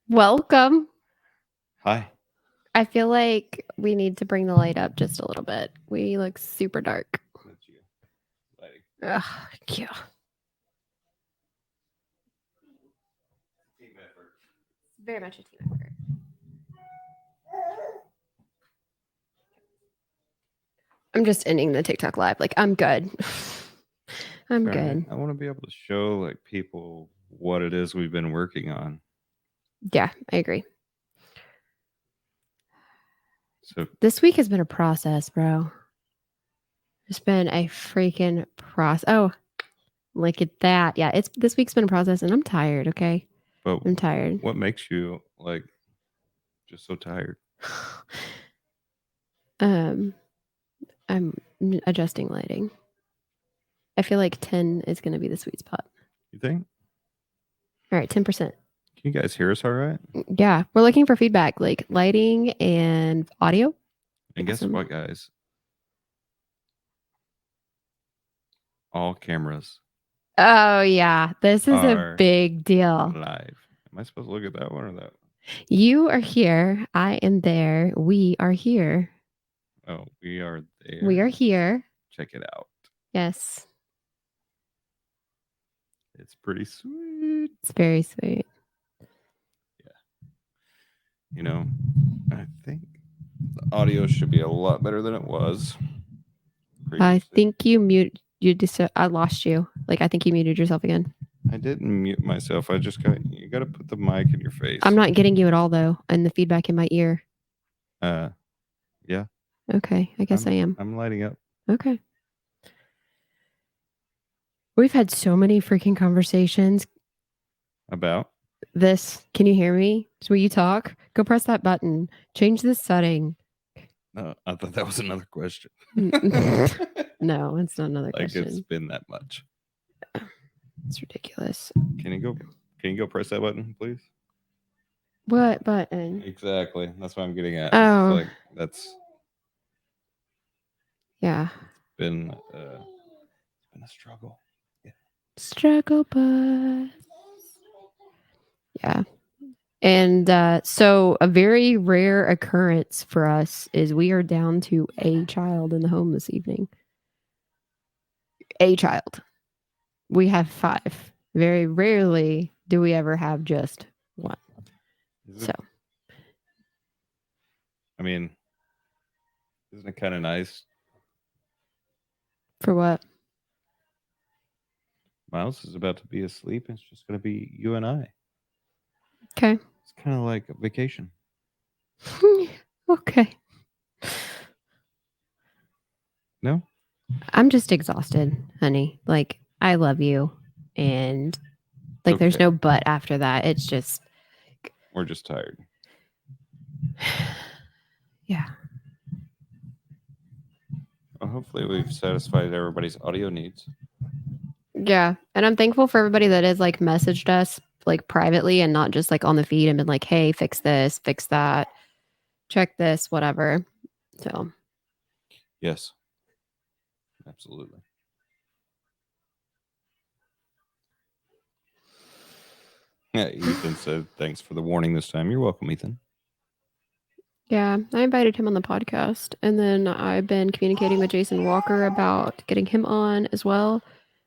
Welcome. Hi. I feel like we need to bring the light up just a little bit. We look super dark. That's you. Lighting. Ugh, yeah. Team effort. Very much a team effort. I'm just ending the TikTok live. Like, I'm good. I'm Sorry, good. I want to be able to show people what it is we've been working on. Yeah, I agree. So This week has been a process, bro. It's been a freaking process. Oh, look at that. Yeah, this week's been a process, and I'm tired. Okay, but I'm tired. what makes you just so tired? I'm adjusting lighting. I feel like 10 is going to be the sweet spot. You think? All right, 10%. Can you guys hear us all right? Yeah, we're looking for feedback, like lighting and audio. And guess what, guys? All cameras Oh yeah, this is a are big deal. live. Am I supposed to look at that one or that? You are here. I am there. We are here. Oh, we are there. We are here. Check it out. Yes, It's pretty sweet. it's very sweet. I think the audio should be a lot better than it was I previously. think you mute. I lost you. Like I think you muted yourself again. I didn't mute myself. You got to put the mic in your face. I'm not getting you at all though, and the feedback in my ear. Yeah. Okay, I guess I am. I'm lighting up. Okay. We've had so many freaking conversations. About? This. Can you hear me? Will you talk? Go press that button. Change this setting. I thought that was another question. No, it's not another It's question. been that much. It's ridiculous. Can you go press that button, please? What button? Exactly. That's what I'm getting at. Oh. That's Yeah. been a struggle. Yeah. Struggle bus. Yeah. And so a very rare occurrence for us is we are down to a child in the home this evening. A child. We have 5. Very rarely do we ever have just one. So, I mean, isn't it kind of nice? for what? Miles is about to be asleep, and it's just going to be you and I. Okay. It's kind of like a vacation. Okay. No? I'm just exhausted, honey. Like, I love you. And like, there's okay. no but after that. It's just, We're just tired. yeah. Well, hopefully, we've satisfied everybody's audio needs. Yeah. And I'm thankful for everybody that has like messaged us like privately and not just like on the feed and been like, hey, fix this, fix that, check this, whatever. So, Yes. Absolutely. Yeah, Ethan said, thanks for the warning this time. You're welcome, Ethan. yeah, I invited him on the podcast. And then I've been communicating with Jason Walker about getting him on as well.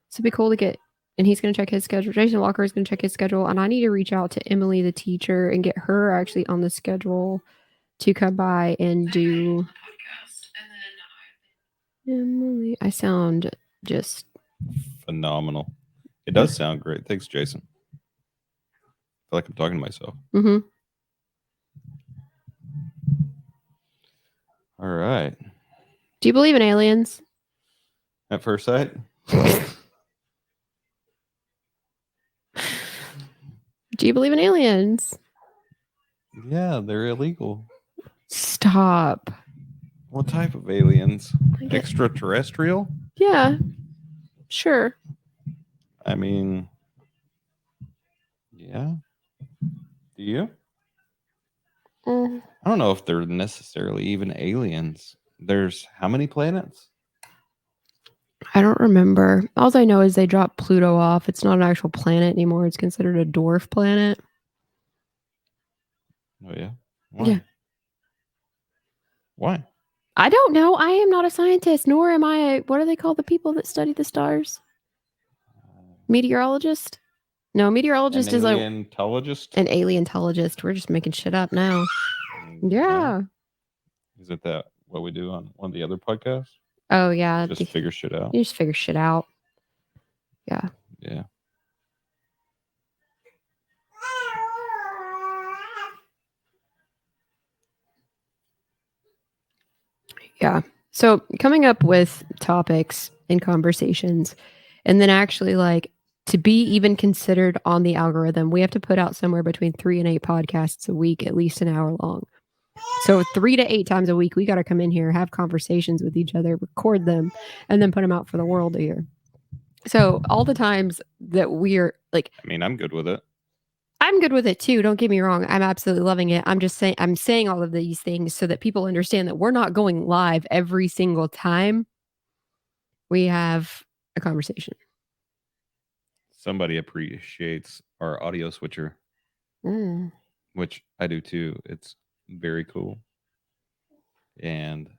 So it'd be cool to get, and he's going to check his schedule. Jason Walker is going to check his schedule. And I need to reach out to Emily, the teacher, and get her actually on the schedule to come by and do. Emily, I sound just phenomenal. It does sound great. Thanks, Jason. I feel like I'm talking to myself. Mm-hmm. All right. Do you believe in aliens? At first sight? Do you believe in aliens? Yeah, they're illegal. Stop. What type of aliens? Extraterrestrial? Yeah, sure. I mean, yeah. Do you? I don't know if they're necessarily even aliens. There's how many planets? I don't remember. All I know is they dropped Pluto off. It's not an actual planet anymore. It's considered a dwarf planet. Oh yeah. Why? Yeah. Why? I don't know. I am not a scientist, nor am I a, what do they call the people that study the stars? Meteorologist? No, An meteorologist is like alientologist? an alientologist. We're just making shit up now. No. Yeah. Is it that what we do on one of the other podcasts? Oh yeah. Just figure shit out. You just figure shit out. Yeah. Yeah. Yeah. So coming up with topics and conversations, and then actually like to be even considered on the algorithm, we have to put out somewhere between 3 and 8 podcasts a week, at least an hour long. So 3 to 8 times a week, we got to come in here, have conversations with each other, record them, and then put them out for the world to hear. So all the times that we're like, I mean, I'm good with it. I'm good with it too. Don't get me wrong. I'm absolutely loving it. I'm just saying, I'm saying all of these things so that people understand that we're not going live every single time we have a conversation. Somebody appreciates our audio switcher, Mm. which I do too. It's very cool. And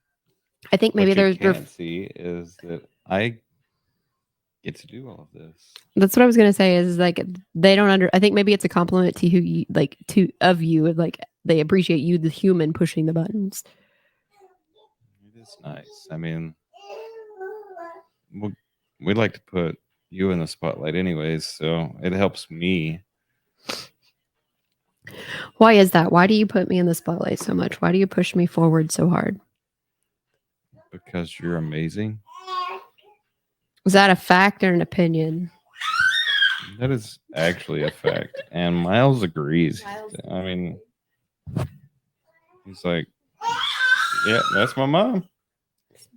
I think what maybe you they're can't see is that I get to do all of this. that's what I was gonna say is like they don't under. I think maybe it's a compliment to who you like to of you. Like they appreciate you, the human, pushing the buttons. It is nice. I mean, we like to put you in the spotlight, anyways, so it helps me. Why is that? Why do you put me in the spotlight so much? Why do you push me forward so hard? Because you're amazing. Is that a fact or an opinion? That is actually a fact. And Miles agrees. I mean, he's like, yeah, that's my mom.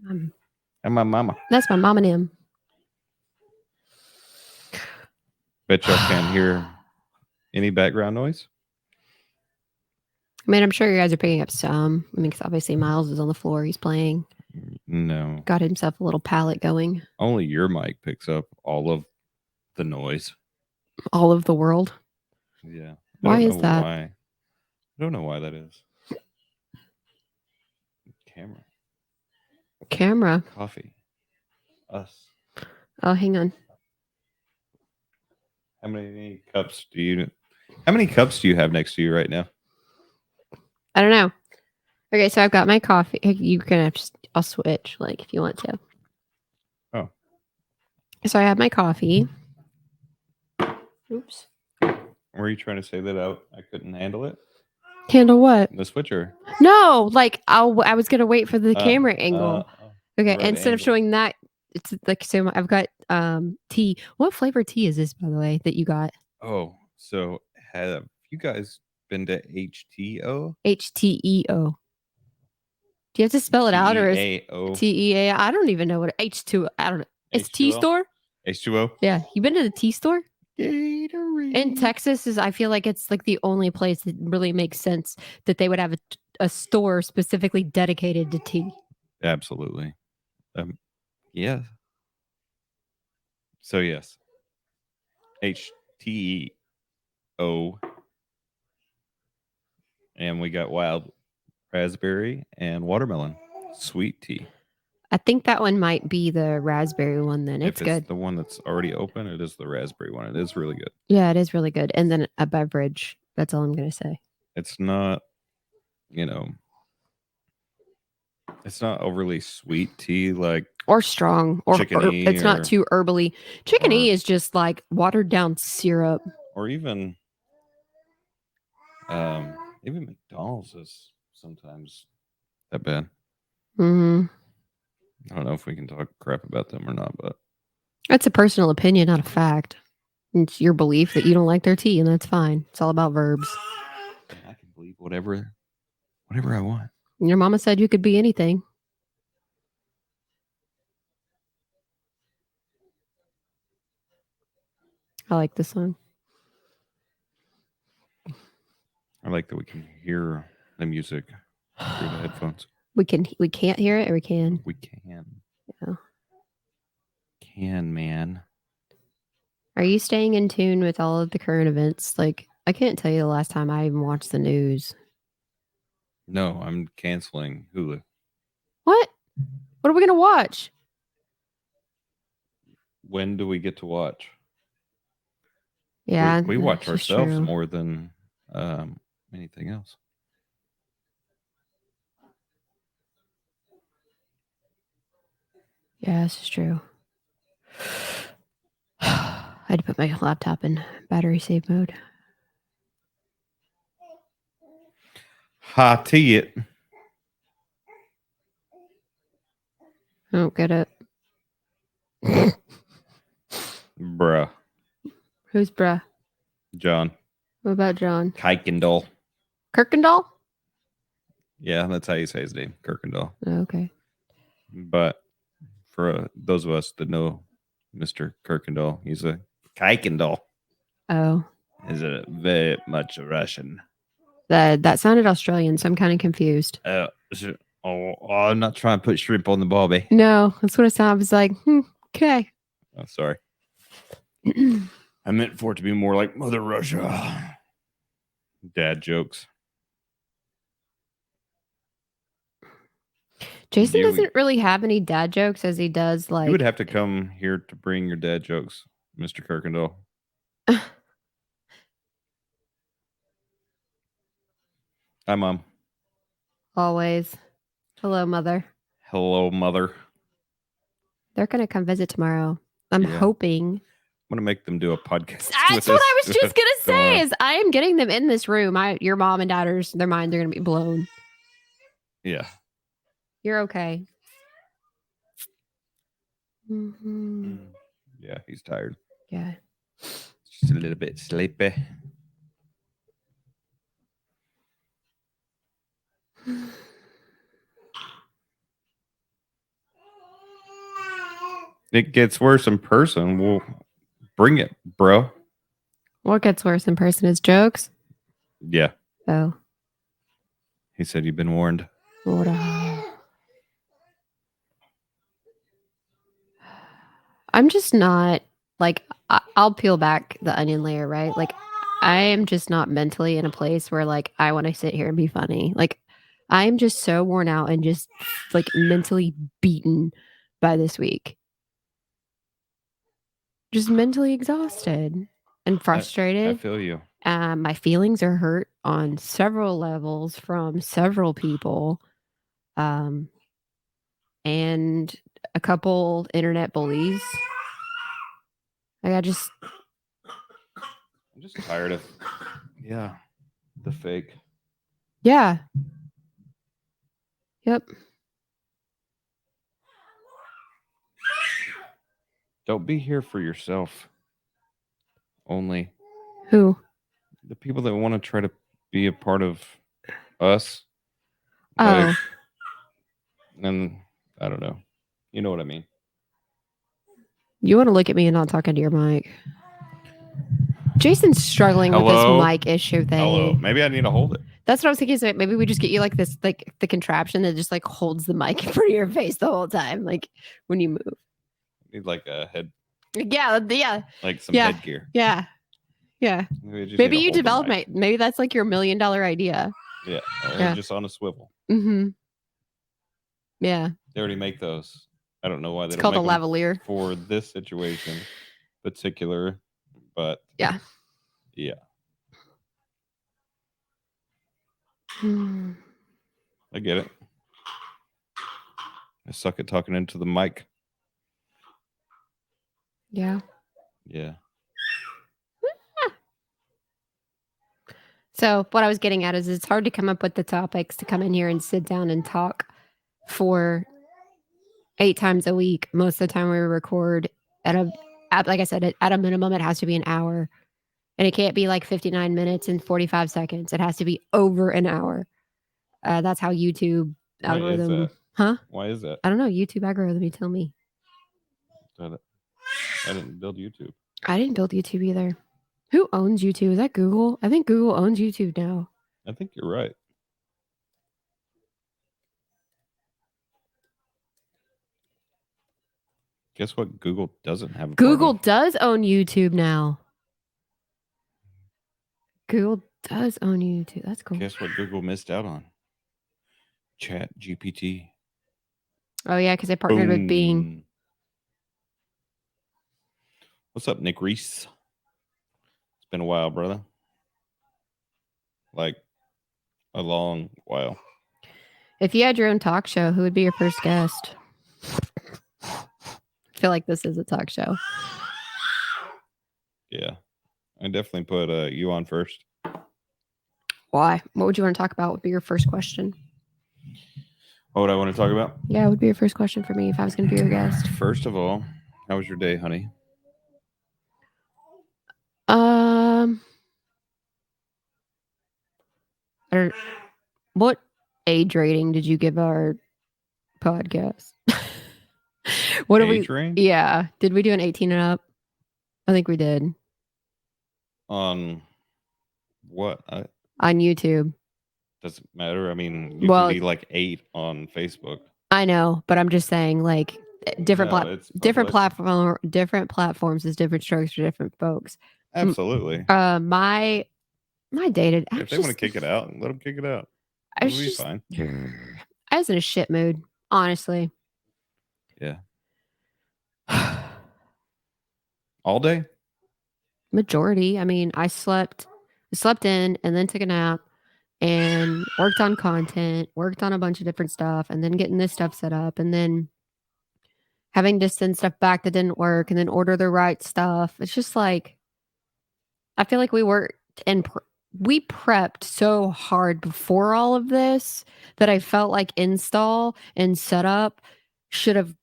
And my mama. That's my mom and him. Bet y'all can't hear any background noise. I mean, I'm sure you guys are picking up some. I mean, because obviously Miles is on the floor. He's playing. No. Got himself a little palette going. Only your mic picks up all of the noise. All of the world. Yeah. Why is that? Why. I don't know why that is. Camera. Camera. Coffee. Us. Oh, hang on. How many cups do you have next to you right now? I don't know. Okay, so I've got my coffee. You can have just, I'll switch, like if you want to. Oh. So I have my coffee. Oops. Were you trying to say that out? I couldn't handle it? Handle what? The switcher. No, like I was gonna wait for the camera angle. Okay, right instead of angle. showing that, it's like so. I've got tea. What flavor tea is this, by the way, that you got? Oh, so have you guys been to HTO? HTEO. Do you have to spell it out, or is T-E-A-O. TEA? I don't even know what H2. I don't know. It's tea H2O? store. H2O. Yeah, you been to the tea store? Gatorade. In Texas is I feel like it's like the only place that really makes sense that they would have a store specifically dedicated to tea. Absolutely. Yeah. So yes. HTO. And we got wild raspberry and watermelon sweet tea. I think that one might be the raspberry one then. It's If it's good. the one that's already open, it is the raspberry one. It is really good. Yeah, it is really good. And then a beverage. That's all I'm going to say. It's not, it's not overly sweet tea like Or strong. Or chickeny it's not too herbally. Chickeny is just like watered down syrup. Or even McDonald's is sometimes that bad. Mm-hmm. I don't know if we can talk crap about them or not, but That's a personal opinion, not a fact. It's your belief that you don't like their tea, and that's fine. It's all about verbs. I can believe whatever I want. Your mama said you could be anything. I like this song. I like that we can hear the music through the headphones. We can't hear it, or we can. We can. Yeah. Can, man. Are you staying in tune with all of the current events? Like, I can't tell you the last time I even watched the news. No, I'm canceling Hulu. What? What are we gonna watch? When do we get to watch? Yeah, we watch that's just ourselves true. more than anything else. Yeah, this is true. I had to put my laptop in battery save mode. Ha tea it. I don't get it. Bruh. Who's bruh? John. What about John? Kuykendall. Kirkendall? Yeah, that's how you say his name, Kirkendall. Oh, okay. But for those of us that know Mr. Kirkendall, he's a Kuykendall. Oh. Is a very much a Russian. That sounded Australian, so I'm kind of confused. I'm not trying to put shrimp on the barbie. No, that's what it sounded. I was like, okay. Oh, sorry. I meant for it to be more like Mother Russia. Dad jokes. Jason doesn't really have any dad jokes as he does like. You would have to come here to bring your dad jokes, Mr. Kirkendall. Hi, Mom. Always. Hello, Mother. Hello, Mother. They're going to come visit tomorrow. I'm hoping. I'm going to make them do a podcast. That's what I was just going to say is I am getting them in this room. Your mom and daughters, their minds are going to be blown. Yeah. You're okay. Mm-hmm. Yeah, he's tired. Yeah. Just a little bit sleepy. It gets worse in person. Well, bring it, bro. What gets worse in person is jokes? Yeah. Oh. He said you've been warned. What I'm just not like I'll peel back the onion layer, right? Like I am just not mentally in a place where like I want to sit here and be funny. Like I am just so worn out and just like mentally beaten by this week. Just mentally exhausted and frustrated. I feel you. My feelings are hurt on several levels from several people. And a couple internet bullies. Like I'm just tired of the fake. Yeah. Yep. Don't be here for yourself. Only. Who? The people that want to try to be a part of us. Oh. And I don't know. You know what I mean. You want to look at me and not talk into your mic. Jason's struggling with this mic issue thing. Hello. Maybe I need to hold it. That's what I was thinking. So maybe we just get you like this, like the contraption that just like holds the mic in front of your face the whole time, like when you move. Need like a head. Yeah. Like some headgear. Yeah. Maybe you develop it. Maybe that's like your $1 million idea. Yeah. Just on a swivel. Mm-hmm. Yeah. They already make those. I don't know why they don't make them. It's called a lavalier for this situation, particular, but yeah. I get it. I suck at talking into the mic. Yeah. Yeah. So what I was getting at is it's hard to come up with the topics to come in here and sit down and talk for 8 times a week. Most of the time we record like I said, at a minimum, it has to be an hour. And it can't be like 59 minutes and 45 seconds. It has to be over an hour. That's how YouTube algorithm. Huh? Why is that? I don't know. YouTube algorithm, you tell me. I didn't build YouTube. I didn't build YouTube either. Who owns YouTube? Is that Google? I think Google owns YouTube now. I think you're right. Guess what? Google doesn't have. Google does own YouTube now. Google does own YouTube. That's cool. Guess what Google missed out on? Chat GPT. Oh yeah, because they partnered with Bing. Boom. What's up, Nick Reese? It's been a while, brother. Like a long while. If you had your own talk show, who would be your first guest? I feel like this is a talk show. Yeah. I definitely put you on first. Why? What would you want to talk about? Would be your first question. What would I want to talk about? Yeah, it would be your first question for me if I was going to be your guest. First of all, how was your day, honey? What age rating did you give our podcast? What Age range? Yeah. Did we do an 18 and up? I think we did. On what? On YouTube. Doesn't matter. I mean, you can be like 8 on Facebook. I know, but I'm just saying, like, different platforms is different strokes for different folks. Absolutely. My dated. If they want to kick it out, let them kick it out. It'll be fine. I was in a shit mood, honestly. Yeah. All day? Majority. I mean, I slept in and then took a nap and worked on content, worked on a bunch of different stuff, and then getting this stuff set up, and then having to send stuff back that didn't work, and then order the right stuff. It's just like, I feel like we worked and we prepped so hard before all of this that I felt like install and setup should have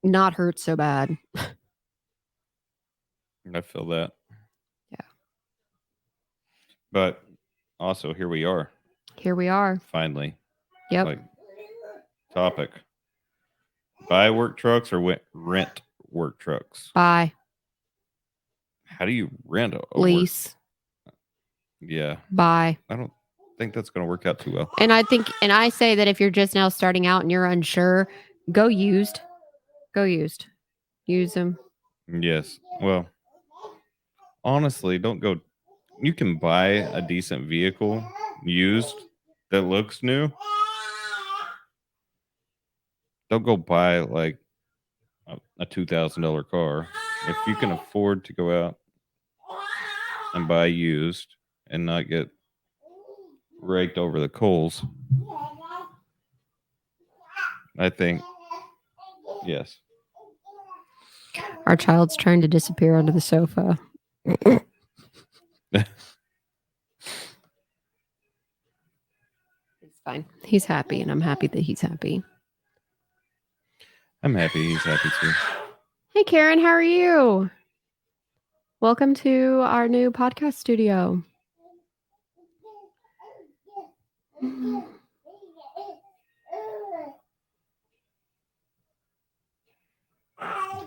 not hurt so bad. I feel that. Yeah. But also, here we are. Here we are. Finally. Yep. Like, topic. Buy work trucks or rent work trucks? Buy. How do you rent a lease? Yeah. Buy. I don't think that's going to work out too well. And I say that if you're just now starting out and you're unsure, go used. Go used. Use them. Yes. Well, honestly, don't go. You can buy a decent vehicle used that looks new. Don't go buy like a $2,000 car. If you can afford to go out and buy used and not get raked over the coals, I think yes. Our child's trying to disappear under the sofa. It's fine. He's happy, and I'm happy that he's happy. I'm happy he's happy too. Hey, Karen, how are you? Welcome to our new podcast studio.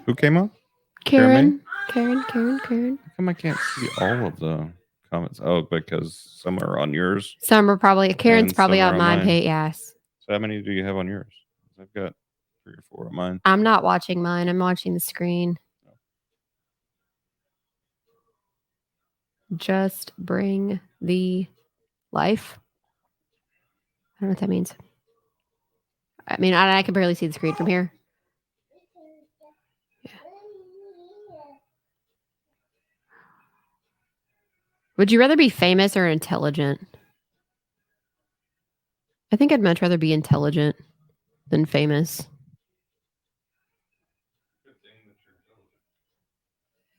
Who came up? Karen. How come I can't see all of the comments? Oh, because some are on yours. Some are probably Karen's probably on my page. Yes. So how many do you have on yours? I've got 3 or 4 on mine. I'm not watching mine. I'm watching the screen. Just bring the life. I don't know what that means. I mean, I can barely see the screen from here. Yeah. Would you rather be famous or intelligent? I think I'd much rather be intelligent than famous.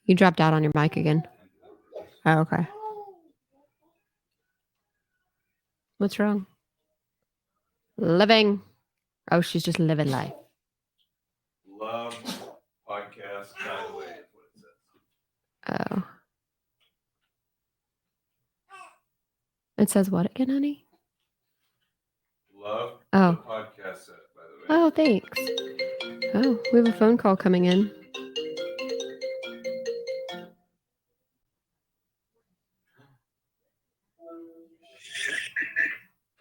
You dropped out on your mic again. Oh, okay. What's wrong? Living. Oh, she's just living life. Love podcast, by the way, is what it says. Oh. It says what again, honey? Love the podcast set, by the way. Oh, thanks. Oh, we have a phone call coming in.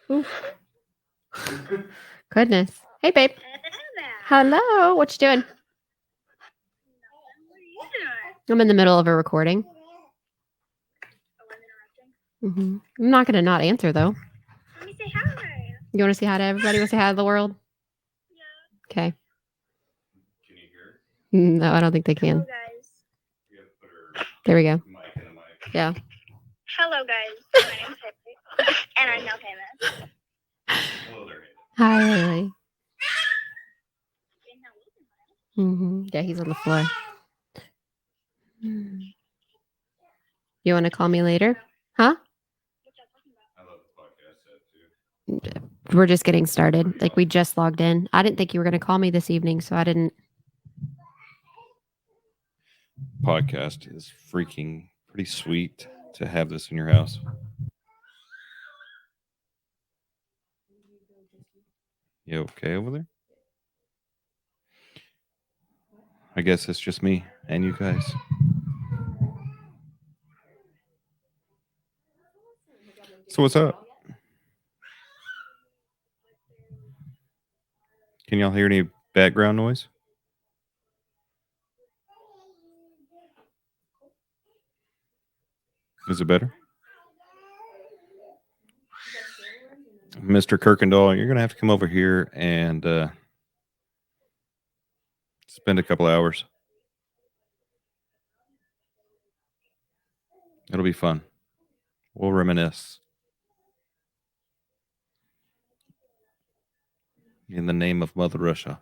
Ooh. Goodness. Hey, babe. Hello. What you doing? I'm in the middle of a recording. I'm not going to not answer, though. Let me say hi. You want to say hi to everybody? Want to say hi to the world? Yeah. Okay. Can you hear? No, I don't think they can. Hello, guys. There we go. Mic in the mic. Yeah. Hello, guys. My name's Haley, and I'm now famous. Hello there. Hi, Haley. Yeah, he's on the floor. You want to call me later? Huh? I love the podcast set too. We're just getting started. Like, we just logged in. I didn't think you were going to call me this evening, so I didn't. Podcast is freaking pretty sweet to have this in your house. You okay over there? I guess it's just me and you guys. So what's up? Can y'all hear any background noise? Is it better? Mr. Kirkendall, you're gonna have to come over here and spend a couple hours. It'll be fun. We'll reminisce. In the name of Mother Russia.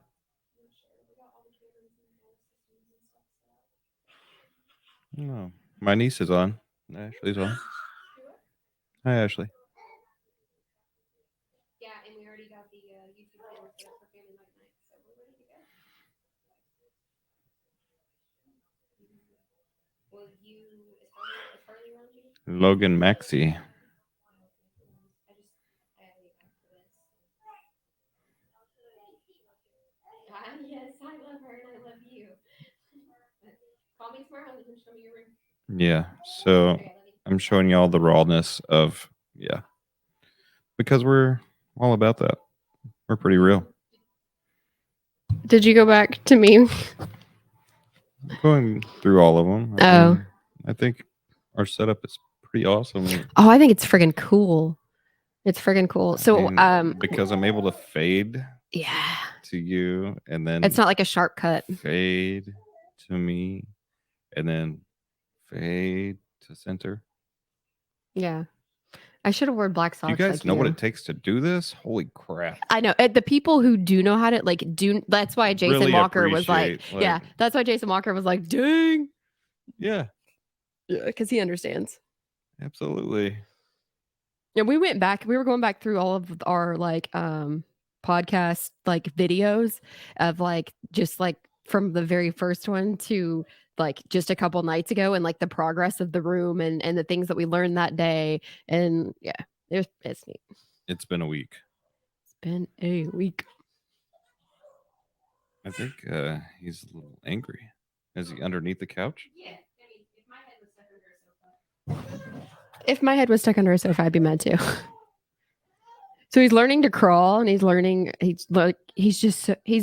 No, my niece is on. Ashley's on. Hi, Ashley. Yeah, and we already got the YouTube channel set up for Family Night Night, so we're ready to go. Well, is Harley around you? Logan Maxey. Yes, I love her and I love you. Call me tomorrow and you can show me your room. Yeah, so I'm showing y'all the rawness of, yeah. Because we're all about that. We're pretty real. Did you go back to me? I'm going through all of them. I think our setup is pretty awesome. Oh, I think it's friggin' cool. It's friggin' cool. So, because I'm able to fade yeah, to you and then it's not like a sharp cut. Fade to me and then fade to center. Yeah. I should have worn black socks. Do you guys like know what it takes to do this? Holy crap. I know. The people who do know how to that's why Jason Really Walker was like, yeah, like- that's why Jason Walker was like, dang. Yeah, Yeah, because he understands. absolutely. Yeah, we went back. We were going back through all of our podcast videos of just from the very first one to just a couple nights ago, and the progress of the room and the things that we learned that day. And yeah, it's neat. It's been a week. It's been a week. I think he's a little angry. Is he underneath the couch? Yeah. I mean, if my head was stuck under a sofa, I'd be mad too. So he's learning to crawl, and he's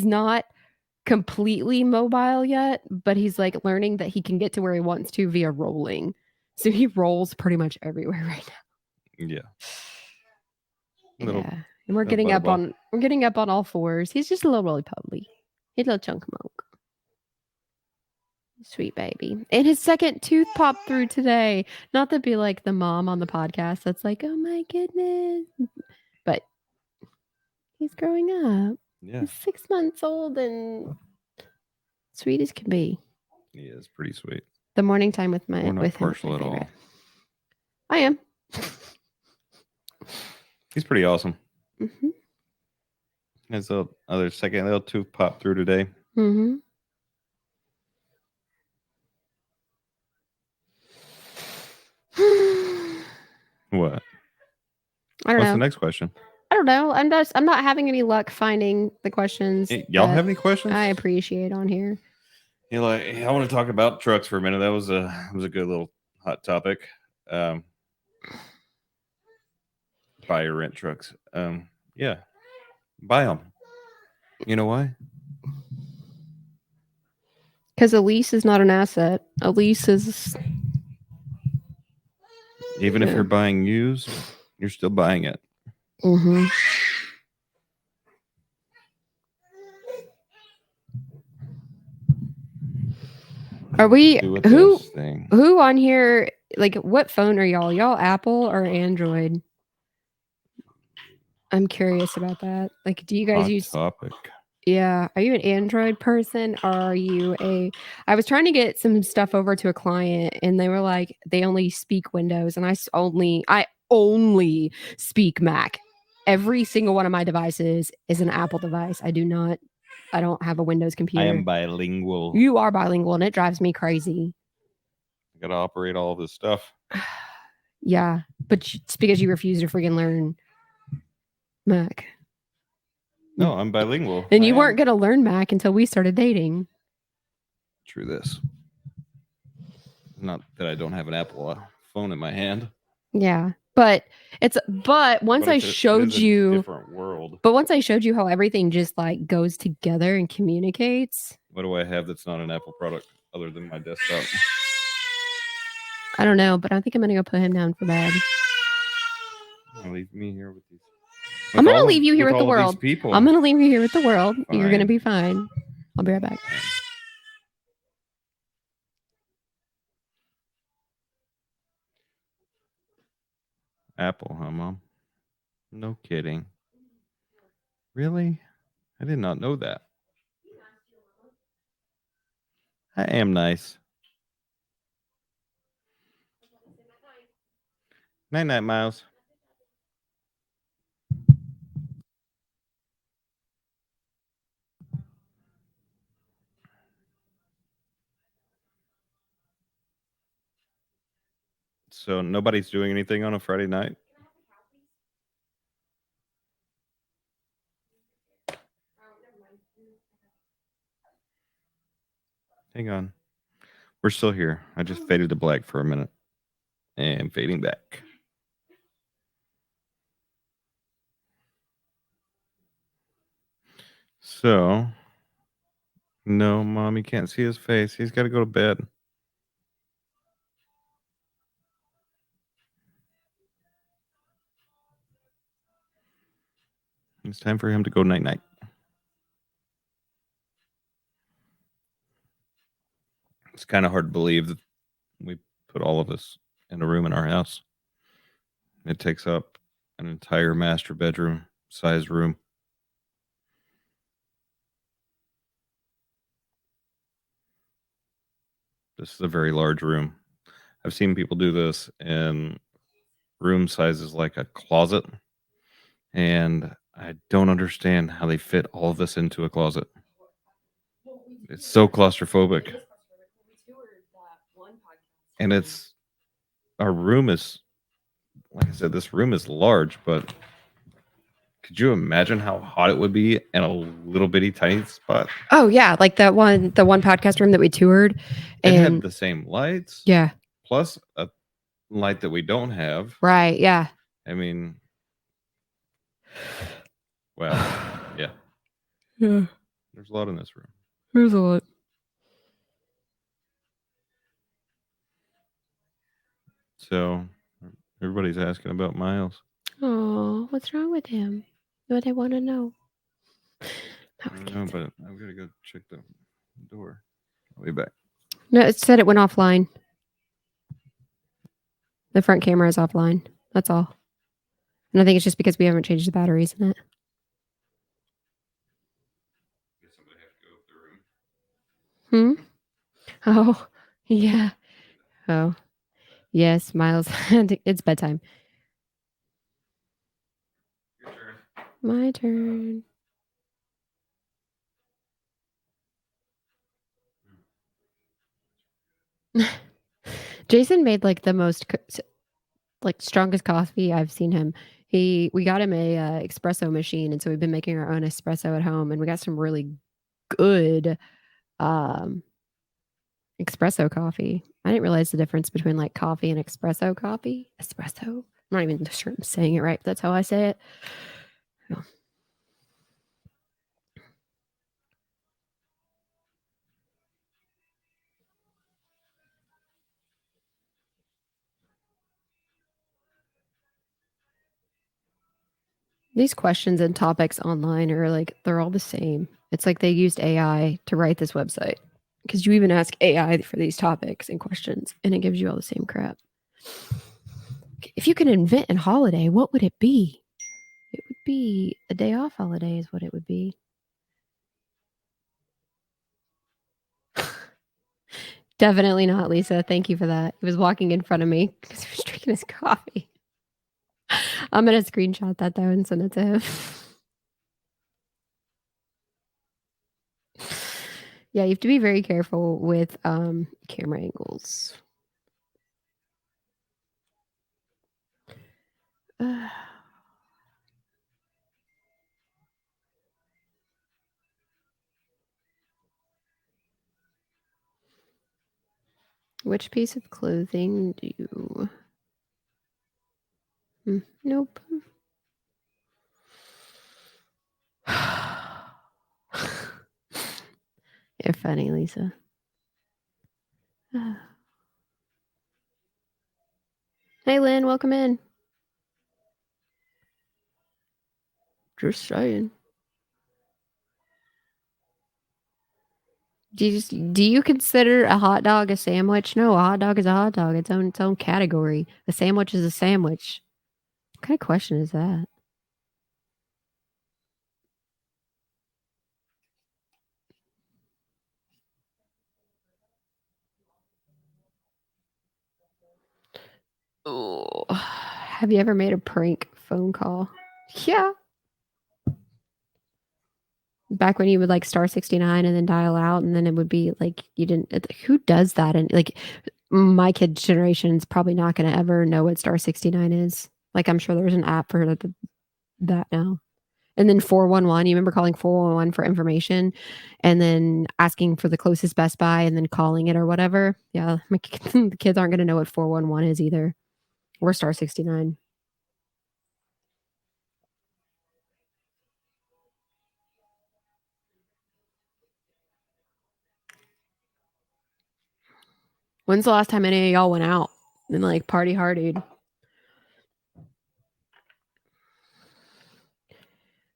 not completely mobile yet, but he's learning that he can get to where he wants to via rolling. So he rolls pretty much everywhere right now. Yeah. Yeah. And we're getting up on all fours. He's just a little roly-poly. He's a little chunk of milk. Sweet baby. And his second tooth popped through today. Not to be like the mom on the podcast that's like, oh my goodness. But he's growing up. Yeah. He's 6 months old and sweet as can be. He is pretty sweet. The morning time with We're not partial at all. I am. He's pretty awesome. Mm-hmm. His other second little tooth popped through today. Mm-hmm. What? I don't What's know. the next question? I don't know. I'm not having any luck finding the questions. Hey, y'all have any questions? I appreciate on here. I want to talk about trucks for a minute. That was a good little hot topic. Buy or rent trucks. Yeah, buy them. You know why? Because a lease is not an asset. A lease is... Even if you're buying used, you're still buying it. Mm-hmm. Are we do with who this thing? who on here? Like, what phone are y'all? Y'all Apple or Android? I'm curious about that. Like, do you guys Hot use? topic. Yeah, are you an Android person or are you a? I was trying to get some stuff over to a client, and they were like, they only speak Windows, and I only speak Mac. Every single one of my devices is an Apple device. I don't have a Windows I computer. am bilingual. You are bilingual, and it drives me crazy. I gotta operate all this stuff. Yeah, but it's because you refuse to freaking learn Mac. No, I'm bilingual. And I you am. weren't going to learn Mac until we started dating. True this. Not that I don't have an Apple phone in my hand. Yeah. But once I showed you different world. But once I showed you how everything just like goes together and communicates. What do I have that's not an Apple product other than my desktop? I don't know, but I think I'm gonna go put him down for bed. Leave me here with these. I'm gonna leave you here with the world. People. I'm gonna leave you here with the world. Fine. You're gonna be fine. I'll be right back. Apple, huh, Mom? No kidding. Really? I did not know that. I am nice. Night night, Miles. So nobody's doing anything on a Friday night? Hang on. We're still here. I just faded to black for a minute. And fading back. So, no, Mom, you can't see his face. He's got to go to bed. It's time for him to go night night. It's kind of hard to believe that we put all of this in a room in our house. It takes up an entire master bedroom size room. This is a very large room. I've seen people do this in room sizes like a closet, and I don't understand how they fit all of this into a closet. It's so claustrophobic. And our room is, like I said, this room is large, but could you imagine how hot it would be in a little bitty tiny spot? Oh yeah, like the one podcast room that we toured. It had And the same lights. yeah. Plus a light that we don't have. Right, yeah. I mean, well, yeah. Yeah. There's a lot in this room. There's a lot. So everybody's asking about Miles. Oh, what's wrong with him? What I want to know. I don't know, but I'm gonna go check the door. I'll be back. No, it said it went offline. The front camera is offline. That's all. And I think it's just because we haven't changed the batteries in it. Hmm? Oh, yeah. Oh, yes, Miles. It's bedtime. Your turn. My turn. Jason made like the most strongest coffee I've seen him. We got him a espresso machine, and so we've been making our own espresso at home, and we got some really good espresso coffee. I didn't realize the difference between like coffee and espresso coffee. Espresso. I'm not even sure I'm saying it right, but that's how I say it. Oh. These questions and topics online are like they're all the same. It's like they used AI to write this website. because you even ask AI for these topics and questions, and it gives you all the same crap. If you could invent a holiday, what would it be? It would be a day off holiday, is what it would be. Definitely not, Lisa. Thank you for that. He was walking in front of me because he was drinking his coffee. I'm gonna screenshot that though and send it to him. Yeah, you have to be very careful with camera angles. Which piece of clothing do you? Nope. You're funny, Lisa. Hey, Lynn, welcome in. Just saying. Do you consider a hot dog a sandwich? No, a hot dog is a hot dog. Its own category. A sandwich is a sandwich. What kind of question is that? Oh, have you ever made a prank phone call? Yeah. Back when you would like star 69 and then dial out, and then it would be like you didn't. Who does that? And like my kid's generation is probably not going to ever know what star 69 is. Like I'm sure there's an app for that now. And then 411, you remember calling 411 for information and then asking for the closest Best Buy and then calling it or whatever. Yeah, the kids aren't going to know what 411 is either. Or star 69. When's the last time any of y'all went out and like party hardied?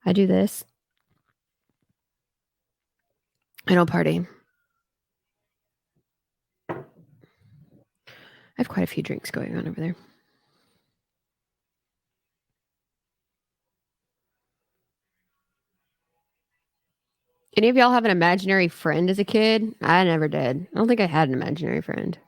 I do this. I don't party. I have quite a few drinks going on over there. Any of y'all have an imaginary friend as a kid? I never did. I don't think I had an imaginary friend.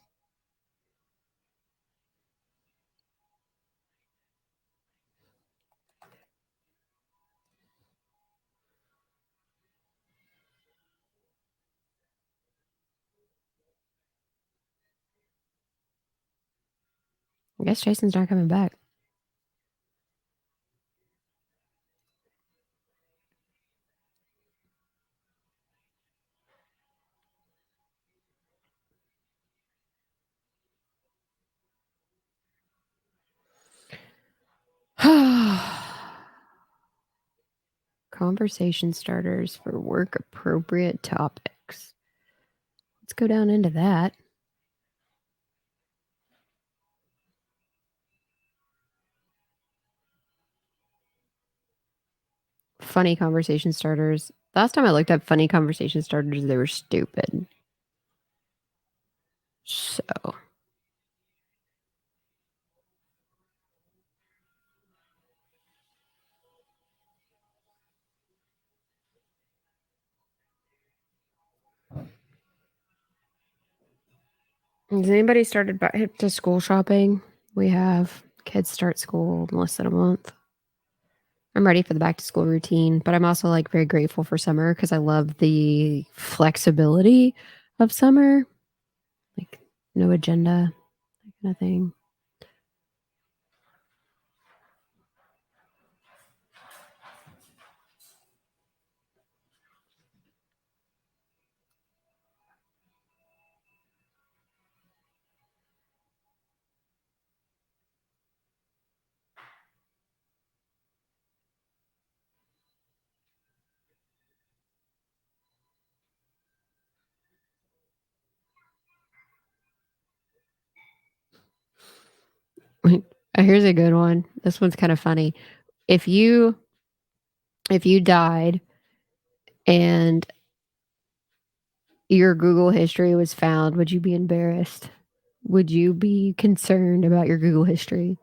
I guess Jason's not coming back. Conversation starters for work appropriate topics. Let's go down into that. Funny conversation starters. Last time I looked up funny conversation starters, they were stupid. So. Has anybody started back to school shopping? We have. Kids start school in less than a month. I'm ready for the back to school routine, but I'm also like very grateful for summer because I love the flexibility of summer. Like no agenda, nothing. Here's a good one. This one's kind of funny. If you died and your Google history was found, would you be embarrassed? Would you be concerned about your Google history?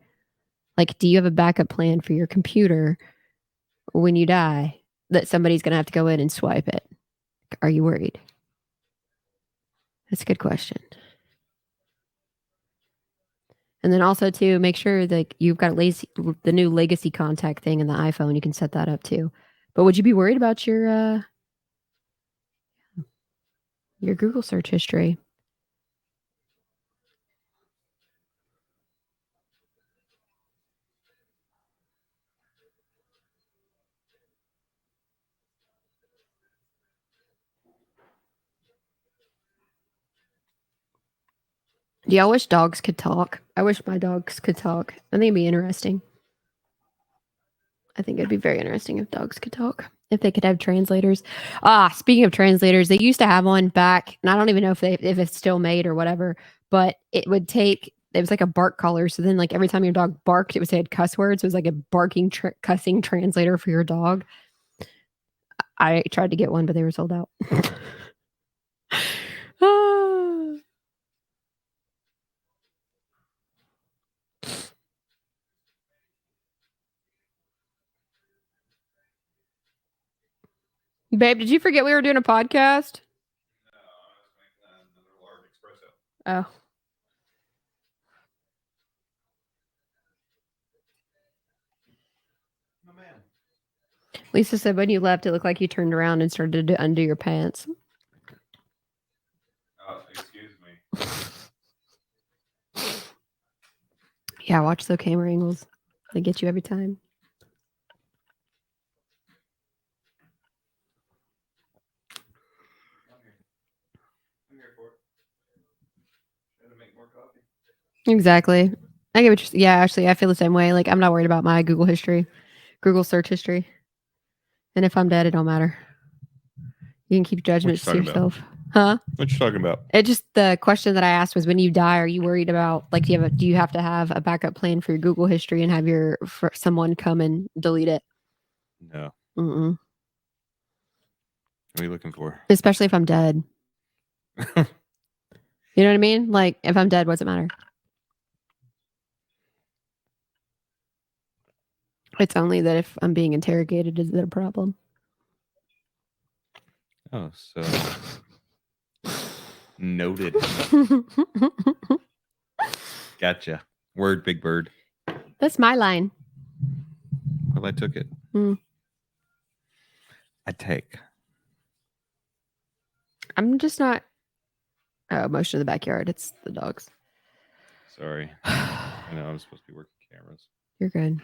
Like, do you have a backup plan for your computer when you die that somebody's going to have to go in and swipe it? Are you worried? That's a good question. And then also to make sure that you've got the new legacy contact thing in the iPhone. You can set that up too. But would you be worried about your Google search history? Do y'all wish dogs could talk? I wish my dogs could talk. I think it'd be interesting. I think it'd be very interesting if dogs could talk. If they could have translators. Speaking of translators, they used to have one back, and I don't even know if it's still made or whatever, but it was like a bark collar. So then like every time your dog barked, it would say cuss words. It was like a barking cussing translator for your dog. I tried to get one, but they were sold out. Babe, did you forget we were doing a podcast? No, I was making another large espresso. Oh. Oh, man. Lisa said when you left, it looked like you turned around and started to undo your pants. Oh, excuse me. Yeah, watch the camera angles. They get you every time. I'm here for it. Trying to make more coffee. Exactly. I get what you're. Yeah, actually, I feel the same way. Like I'm not worried about my Google history, Google search history, and if I'm dead, it don't matter. You can keep judgments to yourself, huh? What you talking about? It just the question that I asked was, when you die, are you worried about like do you have to have a backup plan for your Google history and have for someone come and delete it? No. Mm-mm. What are you looking for? Especially if I'm dead. You know what I mean? Like if I'm dead, what's it matter? It's only that if I'm being interrogated, is it a problem? Oh, so noted. Gotcha. Word, big bird. That's my line. Well, I took it. I take. I'm just not. Oh, motion in the backyard. It's the dogs. Sorry. I know I'm supposed to be working cameras. You're good.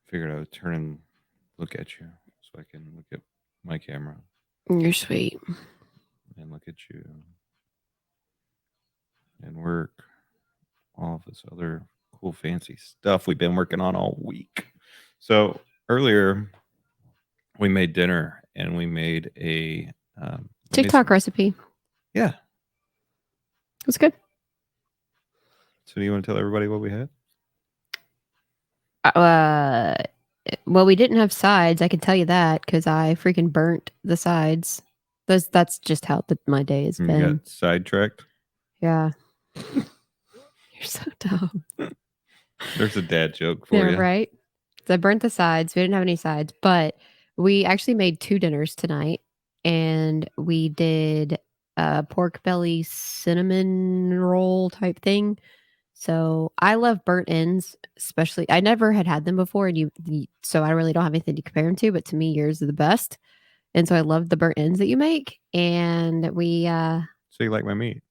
Figured I would turn and look at you so I can look at my camera You're sweet. and look at you and work all of this other cool fancy stuff we've been working on all week. So earlier we made dinner and we made a TikTok recipe. Yeah. It was good. So do you want to tell everybody what we had? Well, we didn't have sides. I can tell you that because I freaking burnt the sides. That's just how my day has You been. got sidetracked. Yeah. You're so dumb. There's a dad joke for Yeah, you. right. So I burnt the sides. We didn't have any sides, but we actually made 2 dinners tonight, and we did a pork belly cinnamon roll type thing. So I love burnt ends, especially. I never had them before, and so I really don't have anything to compare them to. But to me, yours are the best, and so I love the burnt ends that you make. And we, So you like my meat?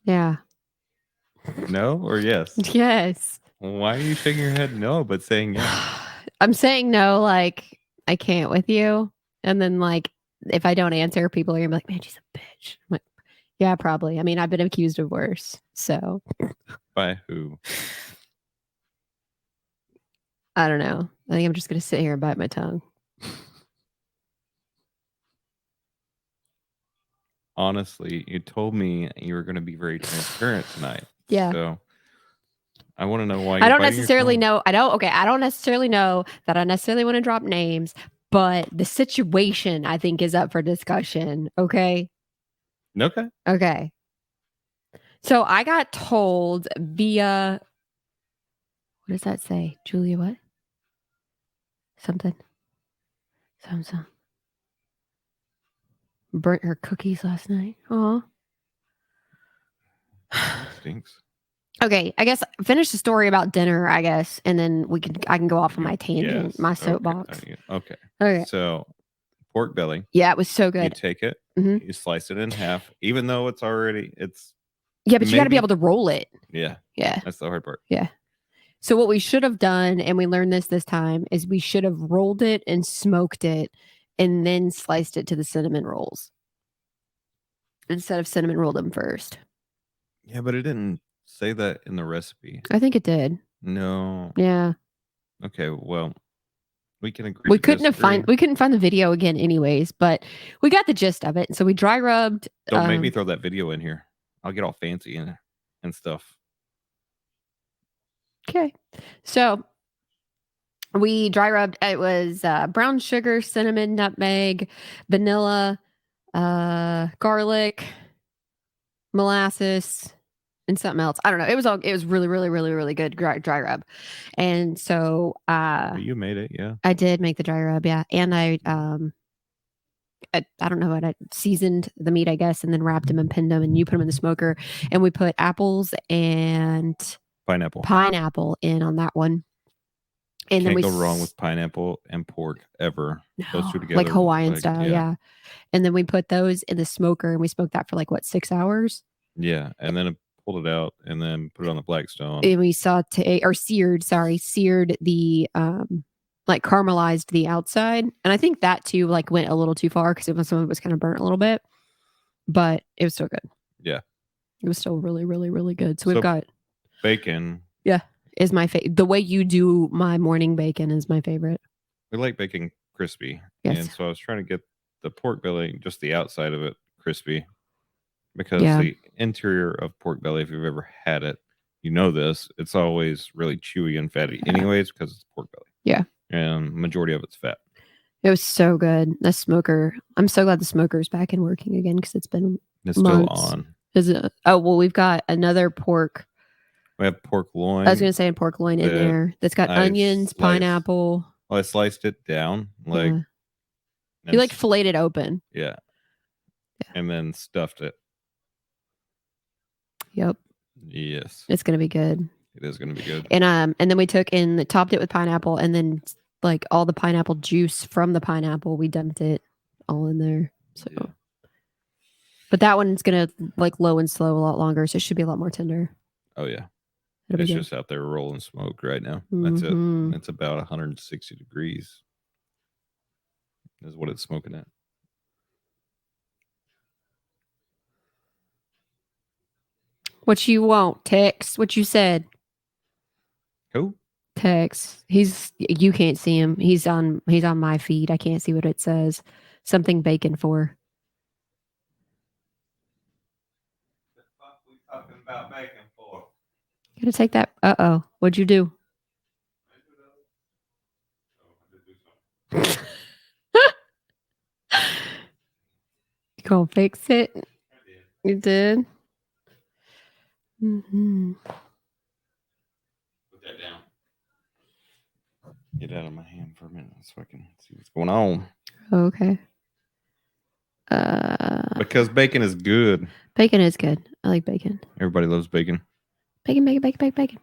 yeah, No or yes? yes. Why are you shaking your head no, but saying yes? I'm saying no, like I can't with you, and then like if I don't answer, people are gonna be like, "Man, she's a bitch." I'm like, yeah, probably. I mean, I've been accused of worse, so By who? I don't know. I think I'm just gonna sit here and bite my tongue. honestly, you told me you were going to be very transparent tonight. Yeah. So I want to know why I you're don't biting your necessarily tongue. know. I don't necessarily know that I necessarily want to drop names, but the situation I think is up for discussion. Okay. Okay. Okay. So I got told via, what does that say? Julia, what? Something. Something. Burnt her cookies last night. Oh. That stinks. Okay, I guess finish the story about dinner, I guess, and then I can go off on my tangent, Yes. my Okay. soapbox. Okay. Okay. So pork belly, Yeah, it was so you good. take it, Mhm. you slice it in half, even though it's Yeah, but you got to be maybe- able to roll it. yeah, Yeah. that's the hard part. Yeah. So what we should have done, and we learned this time, is we should have rolled it and smoked it, and then sliced it to the cinnamon rolls instead of cinnamon rolled them first. Yeah, but it didn't say that in the recipe. I think it did. No. Yeah. Okay, well, we can agree We to couldn't disagree. find the video again anyways, but we got the gist of it. So we dry rubbed. Don't make me throw that video in here. I'll get all fancy and stuff. Okay. So we dry rubbed. It was brown sugar, cinnamon, nutmeg, vanilla, garlic, molasses, and something else. I don't know. It was really, really, really, really good dry rub. And so Well, you made it, yeah. I did make the dry rub, yeah. And I don't know what I seasoned the meat, I guess, and then wrapped them and pinned them, and you put them in the smoker. And we put apples and pineapple in on that one. And then Can't we go wrong with pineapple and pork ever. Those two together, like Hawaiian style, yeah. And then we put those in the smoker, and we smoked that for like what, 6 hours? Yeah, and then pulled it out, and then put it on the Blackstone. And we seared the like caramelized the outside, and I think that too like went a little too far because some of it was kind of burnt a little bit, but it was still good. Yeah, it was still really, really, really good. So we've got bacon. Yeah, is my favorite. The way you do my morning bacon is my favorite. We like bacon crispy, Yes. and so I was trying to get the pork belly, just the outside of it, crispy, because Yeah. the interior of pork belly, if you've ever had it, you know this, it's always really chewy and fatty, anyways, because it's pork belly. Yeah. And majority of it's fat. It was so good. The smoker. I'm so glad the smoker's back and working again because it's been It's months. still on. Is it? Oh well, we've got another pork. We have pork loin. I was gonna say a pork loin in there that's got onions, pineapple. Well, I sliced it down like. You like filleted it open. Yeah. And then stuffed it. Yep. Yes. It's gonna be good. It is gonna be good. And then we took and topped it with pineapple, and then like all the pineapple juice from the pineapple, we dumped it all in there. So, Yeah. But that one's gonna like low and slow a lot longer, so it should be a lot more tender. Oh yeah. It'll be It's good. just out there rolling smoke right now. That's it. It's about 160 degrees. Is what it's smoking at. What you want, Tex? What you said? Who? Tex. You can't see him. He's on my feed. I can't see what it says. Something bacon for. What the fuck we talking about bacon for? Gotta take that. Uh-oh. What'd you do? You gonna fix it? You did? Mm-hmm. Put that down. Get out of my hand for a minute so I can see what's going on. Okay. Because bacon is good. Bacon is good. I like bacon. Everybody loves bacon. Bacon, bacon, bacon, bacon, bacon.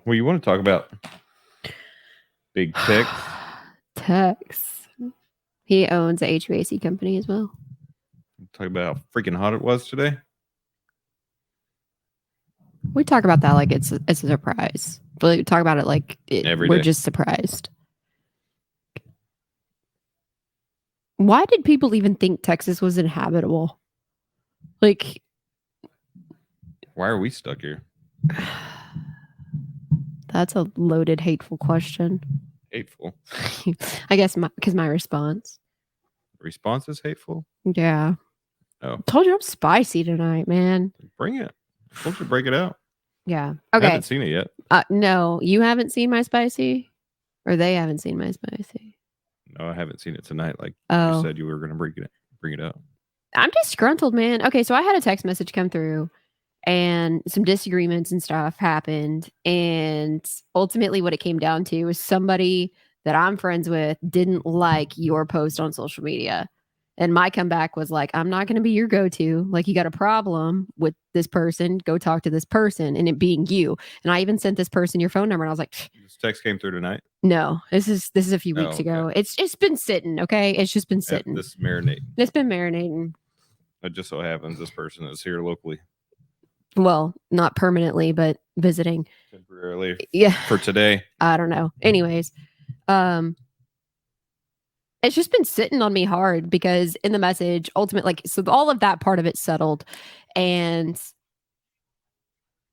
Well, you want to talk about Big Tex? Tex. He owns a HVAC company as well. Talk about how freaking hot it was today. We talk about that like it's a surprise. But we talk about it like Every we're day. just surprised. Why did people even think Texas was inhabitable? Like, Why are we stuck here? that's a loaded, hateful question. Hateful. I guess because my response. Response is hateful. Yeah. Oh, Told you I'm spicy tonight, man. bring it. Won't you break it out? Yeah. I Okay. haven't seen it yet. No, you haven't seen my spicy, or they haven't seen my spicy. No, I haven't seen it tonight. Like Oh. you said, you were going to bring it out. I'm disgruntled, man. Okay, so I had a text message come through and some disagreements and stuff happened. And ultimately, what it came down to was somebody that I'm friends with didn't like your post on social media. And my comeback was like, I'm not going to be your go to. Like, you got a problem with this person, go talk to this person, and it being you. And I even sent this person your phone number. And I was like, This text came through tonight. no, this is a few weeks okay. ago. It's been sitting, okay? It's just been sitting. This is marinating. It's been marinating. It just so happens this person is here locally. Well, not permanently, but visiting temporarily. Yeah. For today. I don't know. Anyways, it's just been sitting on me hard because in the message, so all of that part of it settled, and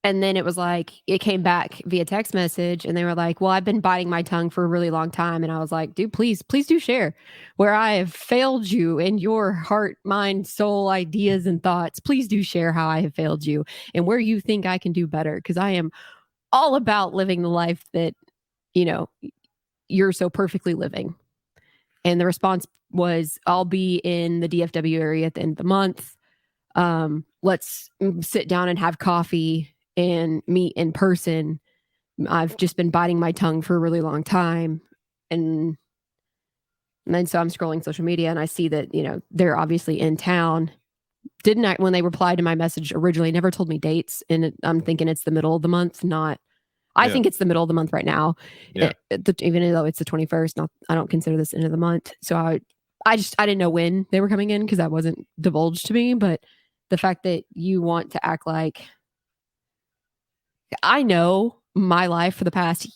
then it was like it came back via text message, and they were like, "Well, I've been biting my tongue for a really long time," and I was like, "Dude, please do share where I have failed you in your heart, mind, soul, ideas, and thoughts. Please do share how I have failed you and where you think I can do better, because I am all about living the life that you're so perfectly living." And the response was, "I'll be in the DFW area at the end of the month. Let's sit down and have coffee and meet in person. I've just been biting my tongue for a really long time." And then so I'm scrolling social media and I see that, they're obviously in town. Didn't I, when they replied to my message originally, never told me dates. And I'm thinking it's the middle of the month, not. I think it's the middle of the month right now. Yeah. Even though it's the 21st, I don't consider this end of the month. So I didn't know when they were coming in because that wasn't divulged to me. But the fact that you want to act like I know my life for the past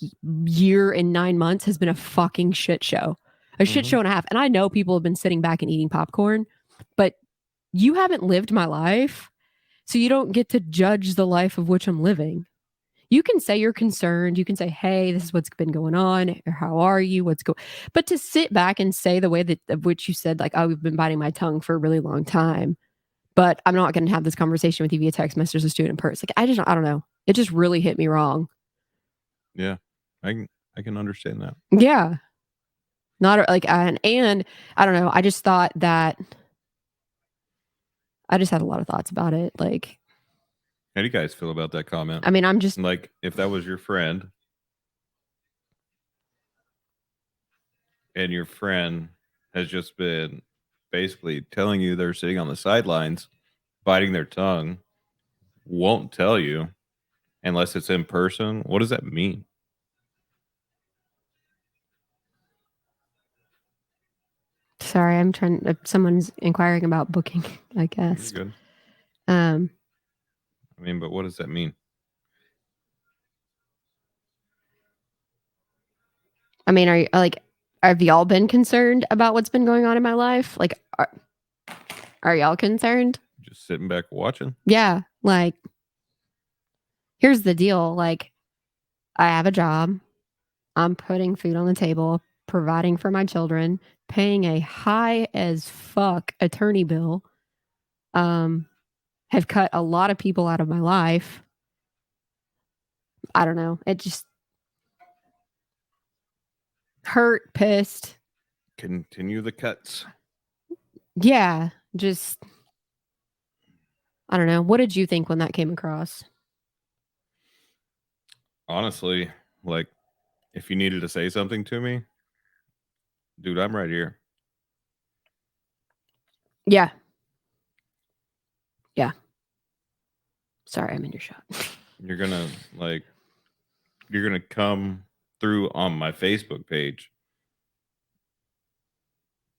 year and 9 months has been a fucking shit show, a shit show and a half. And I know people have been sitting back and eating popcorn, but you haven't lived my life. So you don't get to judge the life of which I'm living. You can say you're concerned. You can say, "Hey, this is what's been going on," or "How are you? What's going?" But to sit back and say the way that of which you said, like, "Oh, we've been biting my tongue for a really long time, but I'm not going to have this conversation with you via text message or student in person." Like, I don't know. It just really hit me wrong. Yeah, I can understand that. Yeah, not like and I don't know. I just thought that I just had a lot of thoughts about it. Like, how do you guys feel about that comment? I mean, I'm just like, if that was your friend and your friend has just been basically telling you they're sitting on the sidelines, biting their tongue, won't tell you unless it's in person, what does that mean? sorry. I'm trying. Someone's inquiring about booking, I guess. You're good. I mean, but what does that mean? I mean, have y'all been concerned about what's been going on in my life? Like, are y'all concerned? Just sitting back watching? Yeah. Like, here's the deal. Like, I have a job. I'm putting food on the table, providing for my children, paying a high as fuck attorney bill. Have cut a lot of people out of my life. I don't know. It just hurt, pissed. Continue the cuts. Yeah. Just, I don't know. What did you think when that came across? Honestly, like, if you needed to say something to me, dude, I'm right here. Yeah. Yeah. Sorry, I'm in your shot. You're gonna come through on my Facebook page,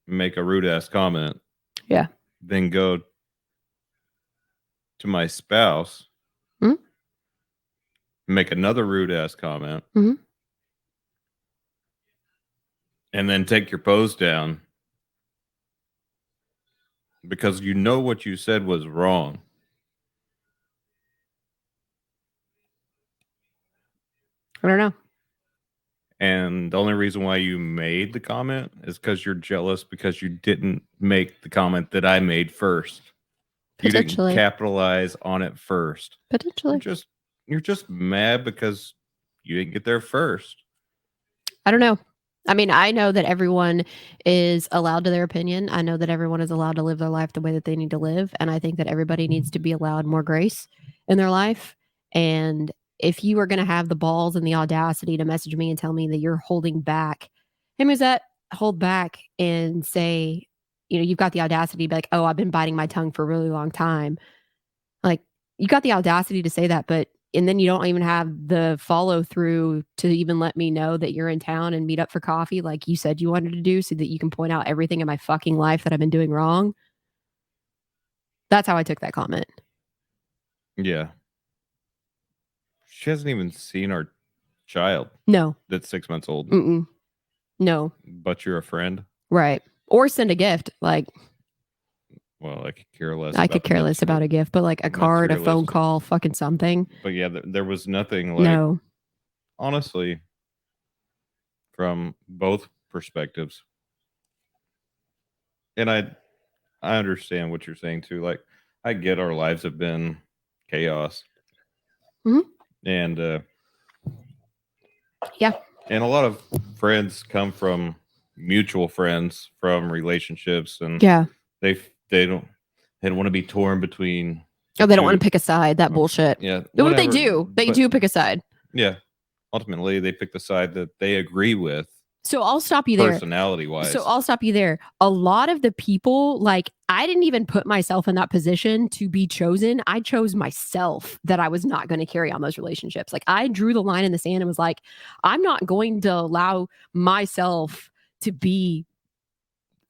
make a rude ass comment, Yeah. then go to my spouse, make another rude ass comment, and then take your post down because you know what you said was wrong. I don't know. And the only reason why you made the comment is because you're jealous because you didn't make the comment that I made first. You didn't Potentially. capitalize on it first. Potentially. You're just mad because you didn't get there first. I don't know. I mean, I know that everyone is allowed to their opinion. I know that everyone is allowed to live their life the way that they need to live. And I think that everybody needs to be allowed more grace in their life. And if you are going to have the balls and the audacity to message me and tell me that you're holding back, hey, Musette, hold back and say, you've got the audacity to be like, oh, I've been biting my tongue for a really long time. Like, you got the audacity to say that, and then you don't even have the follow through to even let me know that you're in town and meet up for coffee like you said you wanted to do so that you can point out everything in my fucking life that I've been doing wrong. That's how I took that comment. Yeah. She hasn't even seen our child. No. That's 6 months old. Mm-mm. No. But you're a friend. Right. Or send a gift. Like, well, I could care less. I could care less about a gift, but like a card, a phone call, fucking something. But yeah, there was nothing like. No. Honestly, from both perspectives, and I understand what you're saying too. Like, I get our lives have been chaos, and yeah, and a lot of friends come from mutual friends from relationships, and they don't want to be torn between. Oh, they don't want to pick a side. That bullshit. Yeah, what they do. They do pick a side. Yeah, ultimately they pick the side that they agree with. So I'll stop you there. Personality wise. So I'll stop you there. A lot of the people, like, I didn't even put myself in that position to be chosen. I chose myself that I was not going to carry on those relationships. Like, I drew the line in the sand and was like, I'm not going to allow myself to be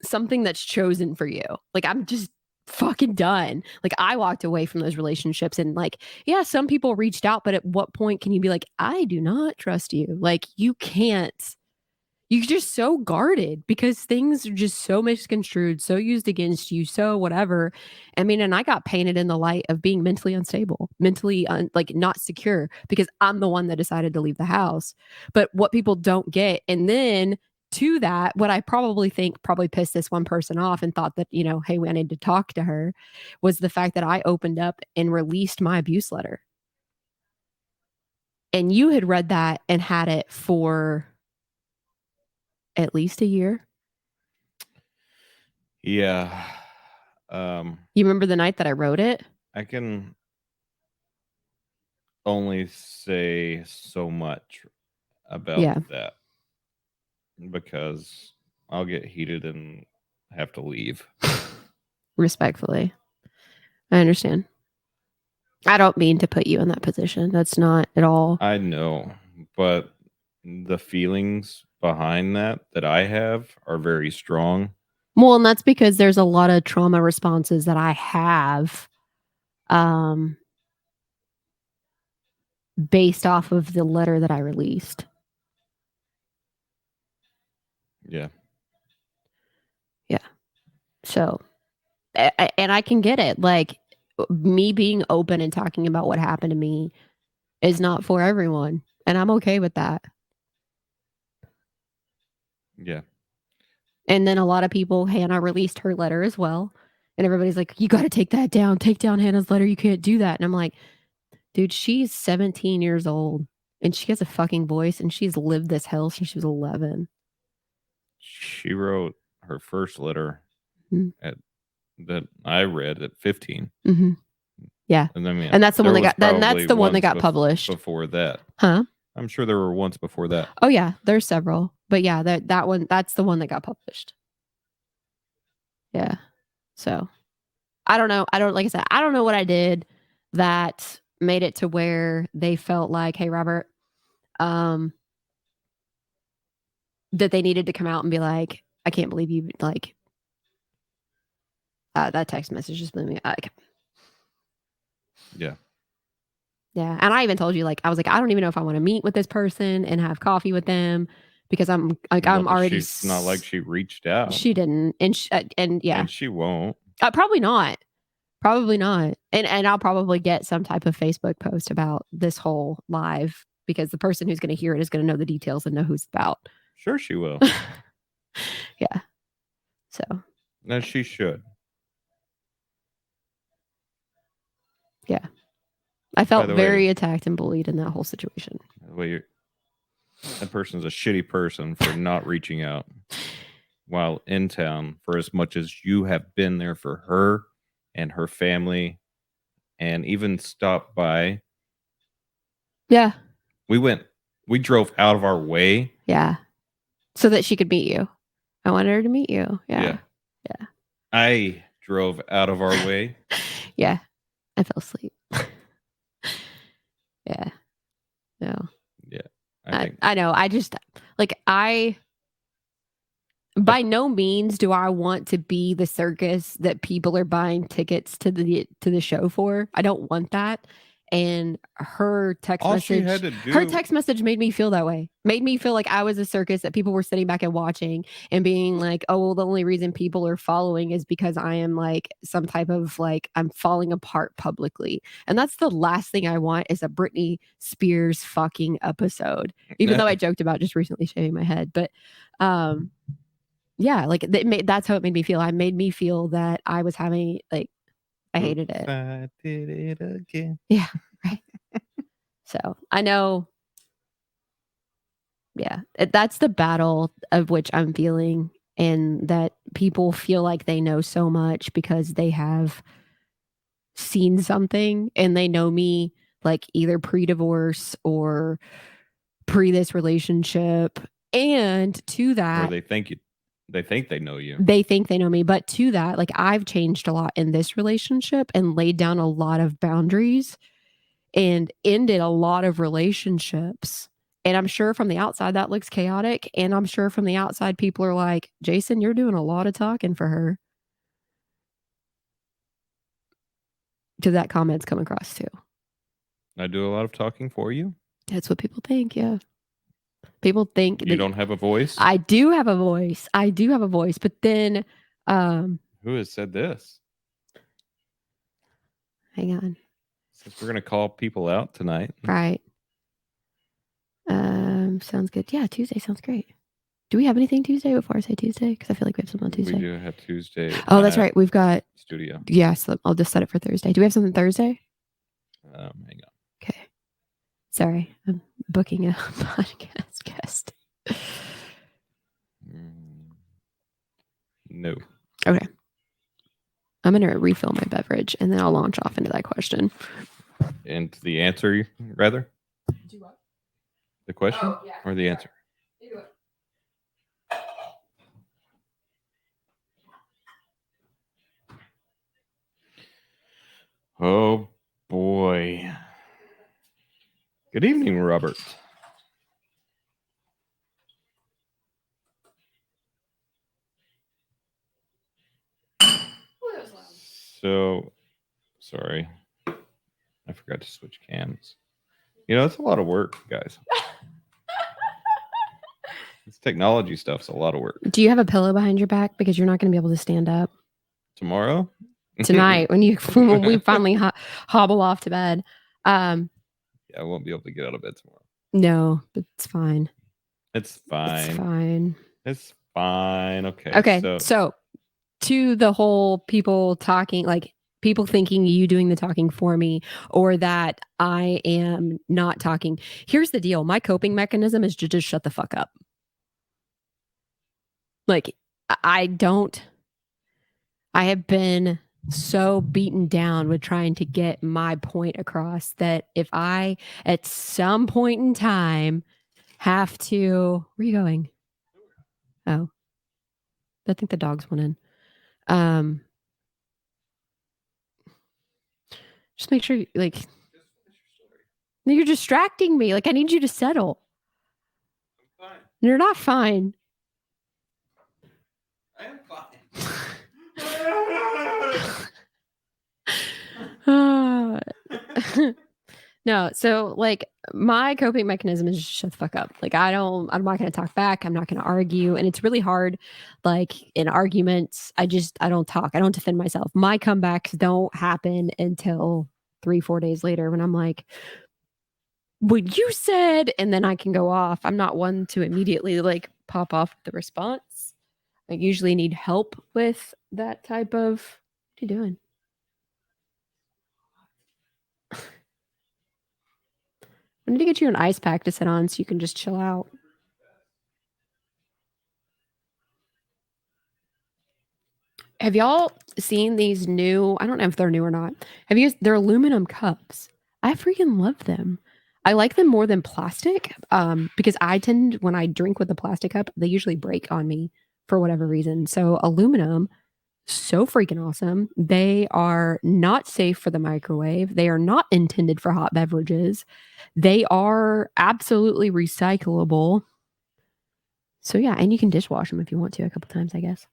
something that's chosen for you. Like, I'm just fucking done. Like, I walked away from those relationships and like, yeah, some people reached out, but at what point can you be like, I do not trust you? Like, you can't. You're just so guarded because things are just so misconstrued, so used against you, so whatever. I mean, and I got painted in the light of being mentally unstable, mentally like not secure because I'm the one that decided to leave the house. But what people don't get, and then to that, what I probably think probably pissed this one person off and thought that, hey, I need to talk to her, was the fact that I opened up and released my abuse letter. And you had read that and had it for at least a year. Yeah. You remember the night that I wrote it? I can only say so much about that because I'll get heated and have to leave. Respectfully. I understand. I don't mean to put you in that position. That's not at all. I know, but the feelings behind that I have are very strong. Well, and that's because there's a lot of trauma responses that I have based off of the letter that I released. Yeah. Yeah. So, and I can get it. Like, me being open and talking about what happened to me is not for everyone. And I'm okay with that. Yeah. And then a lot of people, Hannah released her letter as well. And everybody's like, you got to take that down. Take down Hannah's letter. You can't do that. And I'm like, dude, she's 17 years old and she has a fucking voice and she's lived this hell since she was 11. She wrote her first letter that I read at 15. Mm-hmm. Yeah. And I mean, and that's the one that got, then that's the one that got published. Before that. Huh? I'm sure there were ones before that. Oh yeah, there's several. But yeah, that one, that's the one that got published. Yeah. So I don't know. Like I said, I don't know what I did that made it to where they felt like, hey, Robert, that they needed to come out and be like, I can't believe you, like, that text message just blew me. Yeah. Yeah. And I even told you, like, I was like, I don't even know if I want to meet with this person and have coffee with them because I'm like, I'm already. It's not like she reached out. She didn't. And yeah. And she won't. Probably not. Probably not. And I'll probably get some type of Facebook post about this whole live because the person who's going to hear it is going to know the details and know who's it's about. Sure she will. Yeah. So. No, she should. I felt the very way- attacked and bullied in that whole situation. By the way, that person's a shitty person for not reaching out while in town for as much as you have been there for her and her family and even stopped by. Yeah. We drove out of our way. Yeah. So that she could meet you. I wanted her to meet you. Yeah. Yeah. I drove out of our way. Yeah. I fell asleep. Yeah. No. Yeah. I know. I just by no means do I want to be the circus that people are buying tickets to the show for. I don't want that. And her text all she message had to do, her text message made me feel that way. Made me feel like I was a circus that people were sitting back and watching and being like, "Oh, well, the only reason people are following is because I am like some type of like I'm falling apart publicly." And that's the last thing I want is a Britney Spears fucking episode. Even though I joked about just recently shaving my head, but yeah, like that's how it made me feel. I made me feel that I was having like I hated it. I did it again. Yeah, right. So I know. Yeah, that's the battle of which I'm feeling, and that people feel like they know so much because they have seen something and they know me like either pre-divorce or pre this relationship, and to Or that they think they know you. they think they know me, but to that, like I've changed a lot in this relationship and laid down a lot of boundaries and ended a lot of relationships. And I'm sure from the outside that looks chaotic. And I'm sure from the outside, people are like, Jason, you're doing a lot of talking for her. Because that comment's come across too. I do a lot of talking for you. That's what people think. Yeah. People think You don't have a voice. I do have a voice. I do have a voice. But then, Who has said this? hang on. Since we're gonna call people out tonight, Right. Sounds good. Yeah, Tuesday sounds great. Do we have anything Tuesday before I say Tuesday? Because I feel like we have something on Tuesday. We do have Tuesday. Oh, that's right. We've got studio. Yes, I'll just set it for Thursday. Do we have something Thursday? Hang on. Okay. Sorry, I'm booking a podcast guest. No. Okay. I'm going to refill my beverage and then I'll launch off into that question. And the answer, rather? Do what? The question or the answer? Either way. Oh boy. Good evening, Robert. So, sorry. I forgot to switch cams. You know, it's a lot of work, guys. This technology stuff's a lot of work. Do you have a pillow behind your back? Because you're not going to be able to stand up Tomorrow? tonight when we finally hobble off to bed. Yeah, I won't be able to get out of bed tomorrow. No, but it's fine. It's fine. It's fine. It's fine. Okay. Okay. So to the whole people talking, like people thinking you doing the talking for me or that I am not talking. Here's the deal. My coping mechanism is to just shut the fuck up. Like I have been so beaten down with trying to get my point across that if I at some point in time have to, where are you going? Oh, I think the dogs went in. Just make sure like you're distracting me. Like I need you to settle. I'm fine. You're not fine. I am fine. No, so like my coping mechanism is just shut the fuck up. Like I'm not going to talk back. I'm not going to argue. And it's really hard. Like in arguments, I don't talk. I don't defend myself. My comebacks don't happen until 3-4 days later when I'm like, what you said, and then I can go off. I'm not one to immediately like pop off with the response. I usually need help with that type of, what are you doing? I need to get you an ice pack to sit on so you can just chill out. Have y'all seen these new? I don't know if they're new or not. They're aluminum cups. I freaking love them. I like them more than plastic because I tend, when I drink with a plastic cup, they usually break on me for whatever reason. So aluminum, so freaking awesome. They are not safe for the microwave. They are not intended for hot beverages. They are absolutely recyclable. So yeah, and you can dishwash them if you want to a couple times, I guess.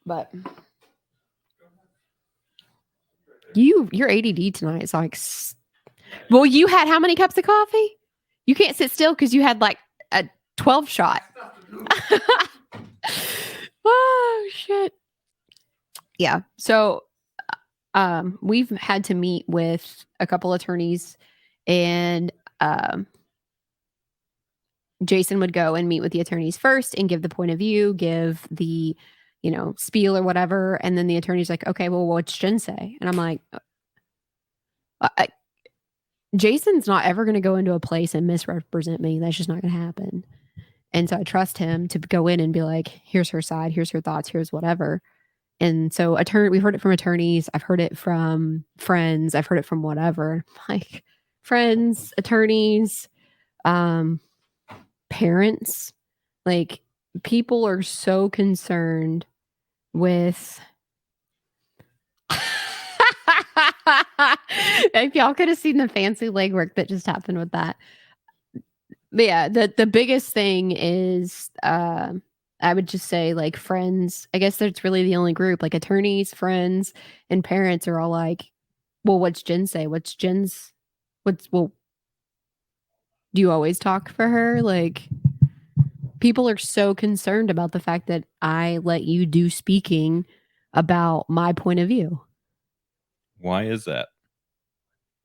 But your ADD tonight is like, well, you had how many cups of coffee? You can't sit still because you had like a 12 shot. Oh shit. Yeah. So we've had to meet with a couple attorneys, and Jason would go and meet with the attorneys first and give the point of view, give the, spiel or whatever. And then the attorney's like, okay, well, what's Jen say? And I'm like, Jason's not ever going to go into a place and misrepresent me. That's just not going to happen. And so I trust him to go in and be like, here's her side, here's her thoughts, here's whatever. And so we've heard it from attorneys. I've heard it from friends. I've heard it from whatever, like friends, attorneys, parents. Like, people are so concerned with. If y'all could have seen the fancy legwork that just happened with that. But yeah, the biggest thing is I would just say, like, friends. I guess that's really the only group. Like, attorneys, friends, and parents are all like, well, what's Jen say? Well, do you always talk for her? Like, people are so concerned about the fact that I let you do speaking about my point of view. Why is that?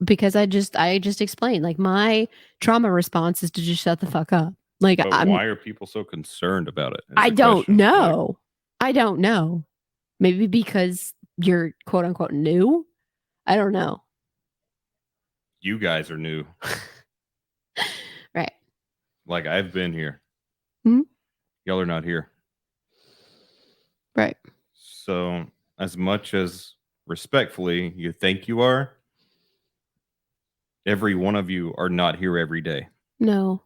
Because I just explained, like, my trauma response is to just shut the fuck up. Like, But why are people so concerned about it? I don't know. I don't know. Maybe because you're quote unquote new. I don't know. You guys are new. Right. Like, I've been here. Mm-hmm. Y'all are not here. Right. So, as much as respectfully you think you are, every one of you are not here every day. No.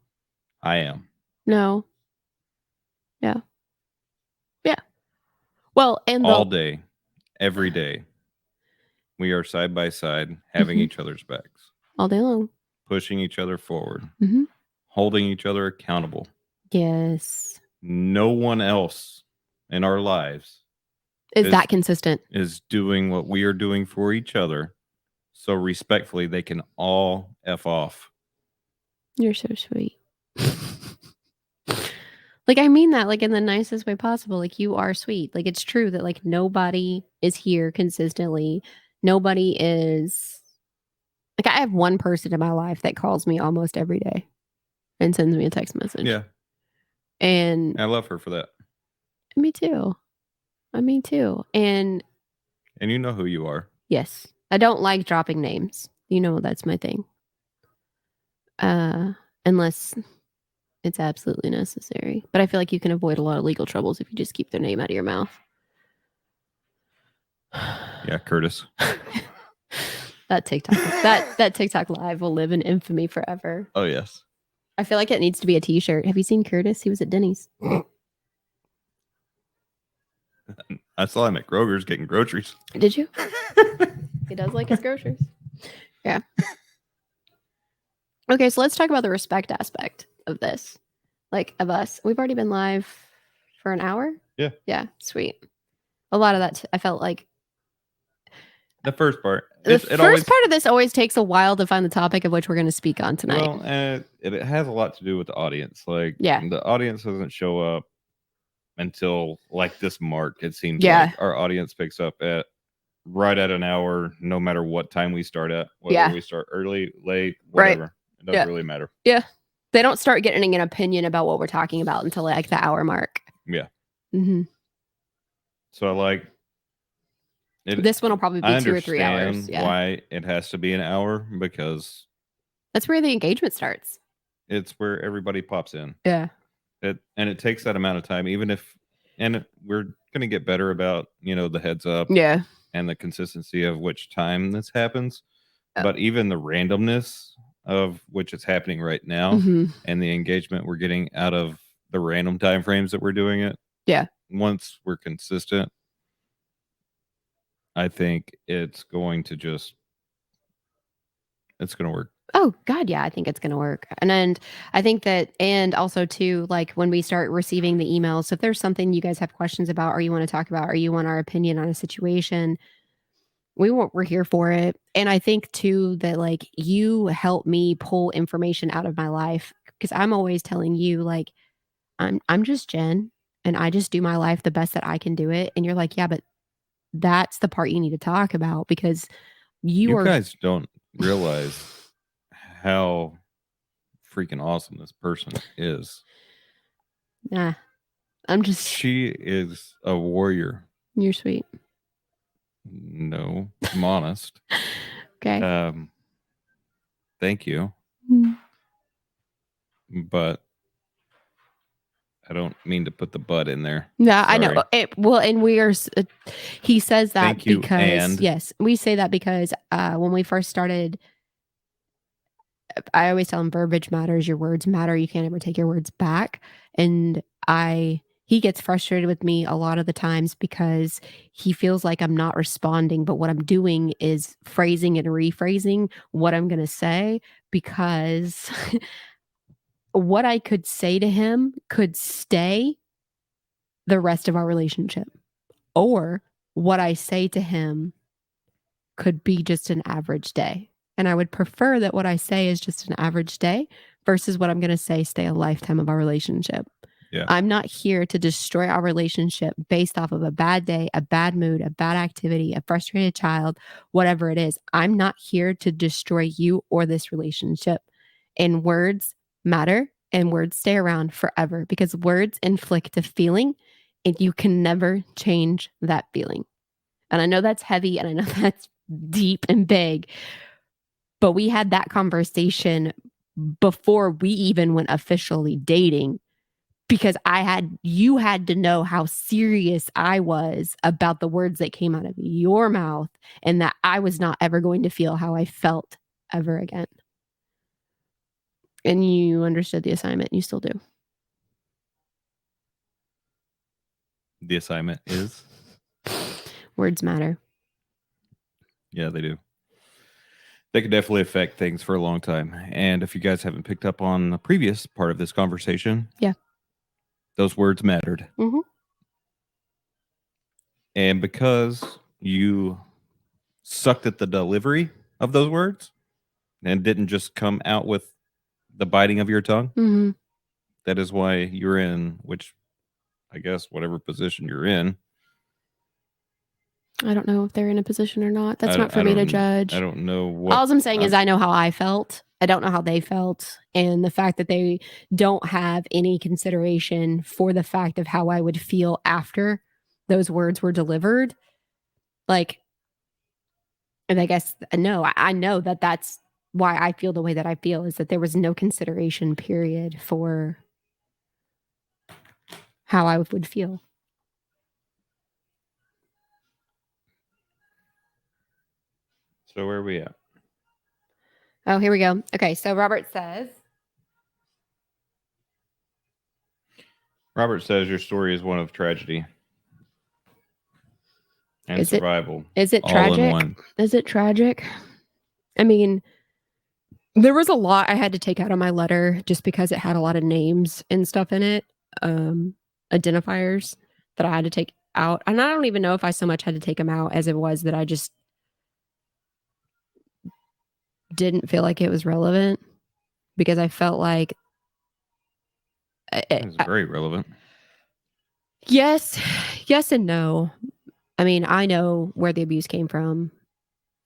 I am. No. Yeah. Yeah. Well, and all day, every day, we are side by side, having Mhm. each other's backs, all day long. pushing each other forward, Mhm. holding each other accountable. Yes. No one else in our lives Is that consistent? is doing what we are doing for each other. So respectfully, they can all F off. You're so sweet. Like, I mean that, like, in the nicest way possible. Like, you are sweet. Like, it's true that, like, nobody is here consistently. Nobody is, like, I have one person in my life that calls me almost every day and sends me a text message. Yeah. And I love her for that. me too. Me too. And you know who you are. yes, I don't like dropping names. You know, that's my thing. Unless it's absolutely necessary. But I feel like you can avoid a lot of legal troubles if you just keep their name out of your mouth. Yeah, Curtis. That TikTok live will live in infamy forever. Oh, yes. I feel like it needs to be a t-shirt. Have you seen Curtis? He was at Denny's. I saw him at Kroger's getting groceries. Did you? He does like his groceries. Yeah. Okay, so let's talk about the respect aspect of this. Like, of us. We've already been live for an hour? Yeah. Yeah, sweet. A lot of that, I felt like. The first part. The first part of this always takes a while to find the topic of which we're going to speak on tonight. Well, and it has a lot to do with the audience. Like, yeah, the audience doesn't show up until, like, this mark. It seems like our audience picks up right at an hour, no matter what time we start at. Whether we start early, late, whatever. Right. It doesn't really matter. Yeah. They don't start getting an opinion about what we're talking about until, like, the hour mark. Yeah. Mm-hmm. So, like, This one will probably I be 2 or 3 hours. understand Yeah. why it has to be an hour because That's where the engagement starts. it's where everybody pops in. Yeah. And it takes that amount of time, even if, we're going to get better about, the heads up Yeah. and the consistency of which time this happens. Oh. But even the randomness of which it's happening right now Mhm. and the engagement we're getting out of the random time frames that we're doing it. Yeah. Once we're consistent, I think it's going to work. Oh God, yeah, I think it's going to work. And I think that, and also too, like when we start receiving the emails, so if there's something you guys have questions about, or you want to talk about, or you want our opinion on a situation, we're here for it. And I think too that like you help me pull information out of my life because I'm always telling you like I'm just Jen and I just do my life the best that I can do it. And you're like, yeah, but that's the part you need to talk about because you are. guys don't realize how freaking awesome this person is. Nah, I'm just. She is a warrior. You're sweet. No, I'm honest. Okay. Thank you. Mm. But I don't mean to put the but in there. Yeah, I know. Sorry. Well, and we are. He says that Thank you, because and- yes, we say that because when we first started, I always tell him verbiage matters. Your words matter. You can't ever take your words back. And he gets frustrated with me a lot of the times because he feels like I'm not responding, but what I'm doing is phrasing and rephrasing what I'm going to say because what I could say to him could stay the rest of our relationship, or what I say to him could be just an average day. And I would prefer that what I say is just an average day versus what I'm going to say stay a lifetime of our relationship. Yeah. I'm not here to destroy our relationship based off of a bad day, a bad mood, a bad activity, a frustrated child, whatever it is. I'm not here to destroy you or this relationship. And words matter and words stay around forever because words inflict a feeling and you can never change that feeling. And I know that's heavy and I know that's deep and big, but we had that conversation before we even went officially dating because you had to know how serious I was about the words that came out of your mouth and that I was not ever going to feel how I felt ever again. And you understood the assignment. You still do. The assignment is? Words matter. Yeah, they do. They could definitely affect things for a long time. And if you guys haven't picked up on the previous part of this conversation, yeah, those words mattered. Mm-hmm. And because you sucked at the delivery of those words and didn't just come out with the biting of your tongue, Mm-hmm. that is why you're in, which I guess whatever position you're in. I don't know if they're in a position or not. That's not for me to judge. I don't know what. All I'm saying is I know how I felt. I don't know how they felt. And the fact that they don't have any consideration for the fact of how I would feel after those words were delivered. Like, and I guess, no, I know that that's why I feel the way that I feel is that there was no consideration period for how I would feel. So where are we at? Oh, here we go. Okay, so Robert says your story is one of tragedy and Is survival. Is it all tragic? in one. Is it tragic? I mean, there was a lot I had to take out of my letter just because it had a lot of names and stuff in it, identifiers that I had to take out. And I don't even know if I so much had to take them out as it was that I just didn't feel like it was relevant because I felt like It's very relevant. Yes and no. I mean, I know where the abuse came from,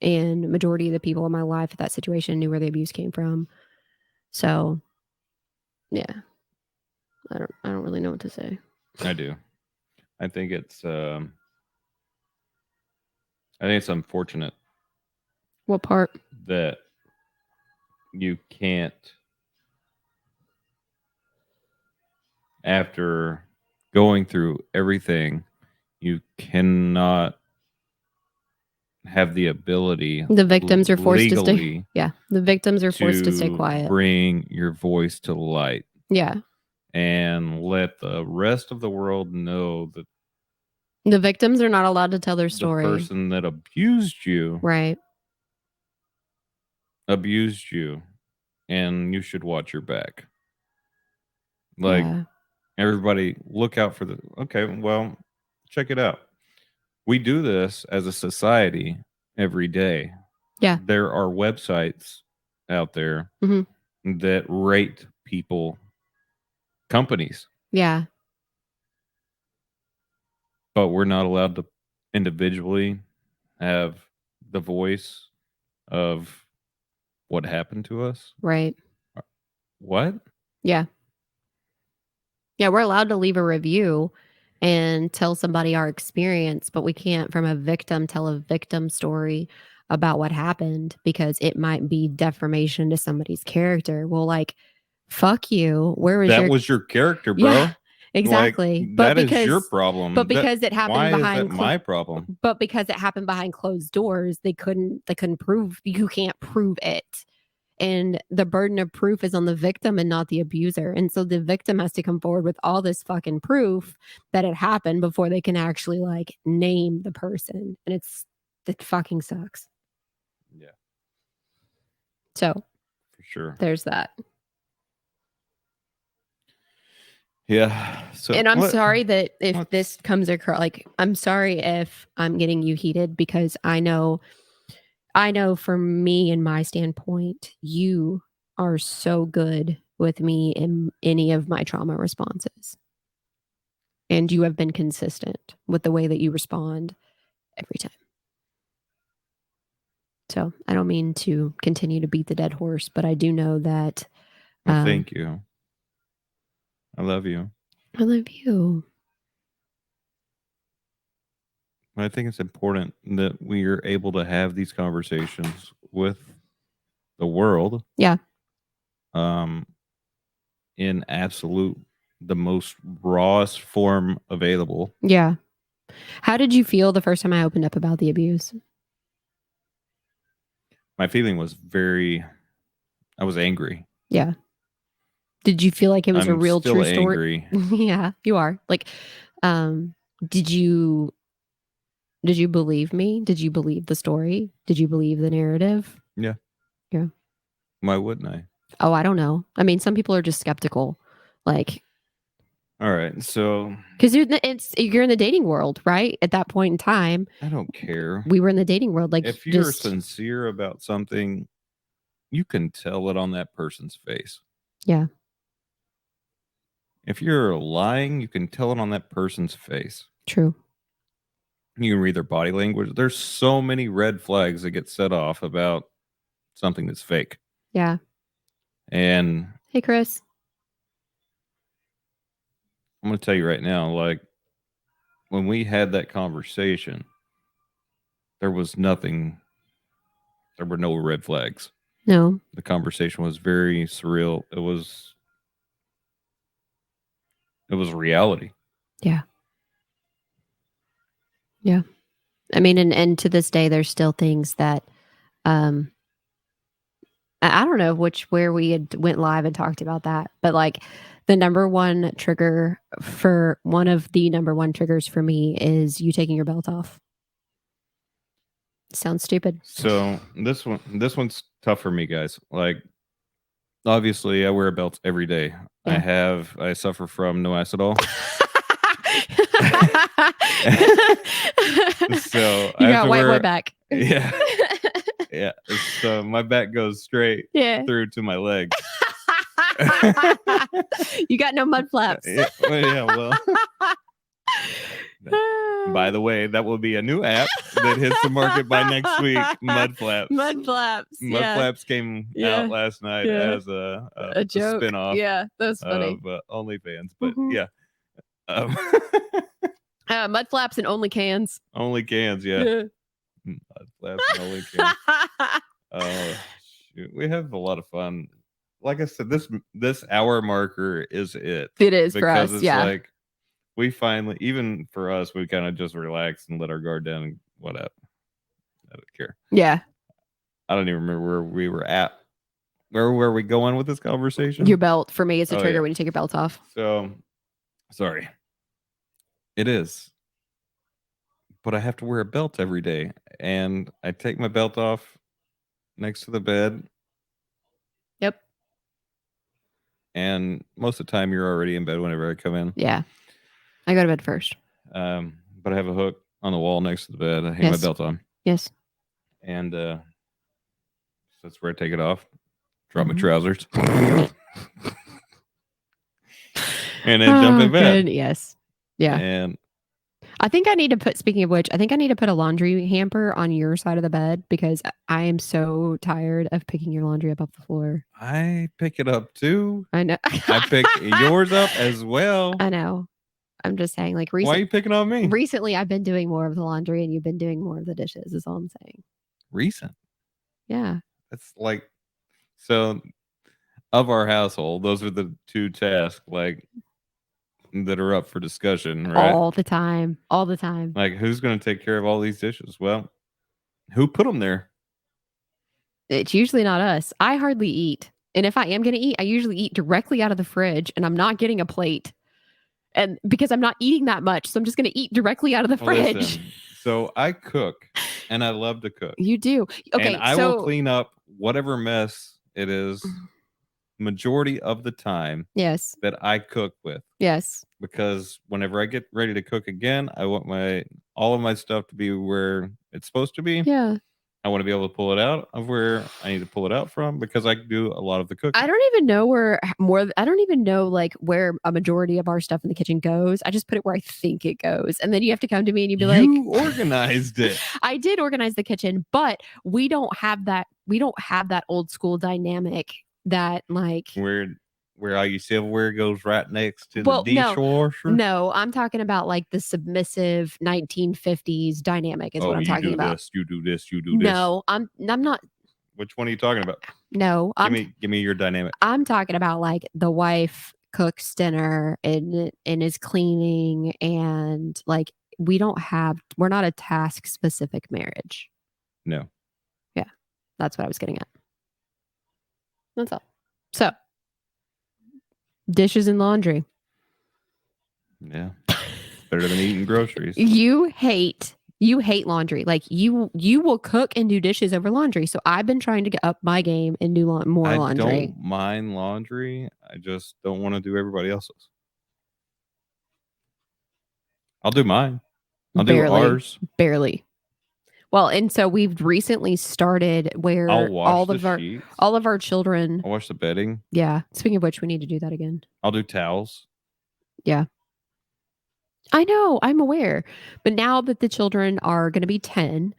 and majority of the people in my life at that situation knew where the abuse came from. So, yeah, I don't really know what to say. I do. I think it's I think it's unfortunate What part? that you can't, after going through everything, you cannot have the ability The victims are forced to stay. legally Yeah, the victims are forced to stay quiet. bring your voice to light Yeah, and let the rest of the world know that the victims are not allowed to tell their the story. person that abused you Right. and you should watch your back. Like, Yeah. everybody look out for the, okay, well, check it out. We do this as a society every day. Yeah. There are websites out there Mhm. that rate people, companies, Yeah. but we're not allowed to individually have the voice of what happened to us. Right. What? Yeah. Yeah, we're allowed to leave a review and tell somebody our experience, but we can't, from a victim, tell a victim story about what happened because it might be defamation to somebody's character. Well, like, fuck you. Where was That your was your character, bro. Yeah, exactly. Like, But that is your because problem. but because it happened why is that behind my problem? but because it happened behind closed doors, they couldn't prove you can't prove it. And the burden of proof is on the victim and not the abuser. And so the victim has to come forward with all this fucking proof that it happened before they can actually like name the person. And it fucking sucks. Yeah, So for sure. there's that. Yeah. So, And I'm sorry that if let's- this comes across, like, I'm sorry if I'm getting you heated because I know from me and my standpoint, you are so good with me in any of my trauma responses. And you have been consistent with the way that you respond every time. So I don't mean to continue to beat the dead horse, but I do know that. Well, thank you. I love you. I love you. I think it's important that we are able to have these conversations with the world. Yeah. In absolute the most rawest form available. Yeah. How did you feel the first time I opened up about the abuse? My feeling was I was angry. Yeah. Did you feel like it was a real still true story? angry. Yeah, you are. Like, did you believe me? Did you believe the story? Did you believe the narrative? Yeah. Yeah. Why wouldn't I? Oh, I don't know. I mean, some people are just skeptical. Like, all right, so because you're in the dating world, right? At that point in time, I don't care. We were in the dating world. Like, if you're sincere about something, you can tell it on that person's face. Yeah. If you're lying, you can tell it on that person's face. True. You can read their body language. There's so many red flags that get set off about something that's fake. Yeah. And hey, Chris, I'm going to tell you right now, like, when we had that conversation, there was nothing. There were no red flags. No. The conversation was very surreal. It was reality. Yeah. Yeah. I mean, and to this day, there's still things that, I don't know where we had went live and talked about that, but like one of the number one triggers for me is you taking your belt off. Sounds stupid. So this one's tough for me, guys. Like, obviously I wear belts every day. Yeah. I suffer from no acid all. So you got white boy back. Yeah. Yeah. So my back goes straight through to my legs. You got no mud flaps. Well. By the way, that will be a new app that hits the market by next week. Mud flaps. Mud flaps. Mud flaps came out last night as a joke. Spinoff. Yeah, that's funny. Of OnlyFans, but yeah. Mud flaps and only cans. Only cans, yeah. Laughing only can. Oh, shoot. We have a lot of fun. Like I said, this hour marker is it. It is for because us, it's yeah. like we finally, even for us, we kind of just relax and let our guard down and whatever. I don't care. Yeah. I don't even remember where we were at. Where were we going with this conversation? Your belt for me is a Oh, trigger yeah. when you take your belt off. So, sorry. It is. But I have to wear a belt every day. And I take my belt off next to the bed. Yep. And most of the time, you're already in bed whenever I come in. Yeah. I go to bed first. But I have a hook on the wall next to the bed. I hang my Yes. belt on. Yes. And so that's where I take it off. Drop my Mhm. trousers. And then jump in bed. Good. Yes. Yeah. And I think I need to put, speaking of which, I think I need to put a laundry hamper on your side of the bed because I am so tired of picking your laundry up off the floor. I pick it up too. I know. I pick yours up as well. I know. I'm just saying, like, Why are you picking on me? recently I've been doing more of the laundry and you've been doing more of the dishes, is all I'm saying. Recent. Yeah. That's like, so of our household, those are the two tasks like that are up for discussion, right? All the time. All the time. Like, who's going to take care of all these dishes? Well, who put them there? It's usually not us. I hardly eat. And if I am going to eat, I usually eat directly out of the fridge and I'm not getting a plate. And because I'm not eating that much, so I'm just going to eat directly out of the Well, fridge. listen, so I cook and I love to cook. You do. Okay. And I will clean up whatever mess it is majority of the time Yes. that I cook with. Yes. Because whenever I get ready to cook again, I want all of my stuff to be where it's supposed to be. Yeah. I want to be able to pull it out of where I need to pull it out from because I do a lot of the cooking. I don't even know I don't even know like where a majority of our stuff in the kitchen goes. I just put it where I think it goes. And then you have to come to me and you'd be like, you organized it. I did organize the kitchen, but we don't have that old school dynamic that like where all your silverware goes right next to the dishwasher. No, I'm talking about like the submissive 1950s dynamic is what I'm talking about. You do this, you do this. No, I'm not. Which one are you talking about? No, give me your dynamic. I'm talking about like the wife cooks dinner and is cleaning and like we're not a task specific marriage. No. Yeah. That's what I was getting at. That's all. So dishes and laundry. Yeah. Better than eating groceries. You hate laundry. Like you will cook and do dishes over laundry. So I've been trying to get up my game and do more laundry. I don't mind laundry. I just don't want to do everybody else's. I'll do mine. I'll do ours. Barely. Well, and so we've recently started where all of our children. I'll wash the bedding. Yeah. Speaking of which, we need to do that again. I'll do towels. Yeah. I know, I'm aware. But now that the children are going to be 10,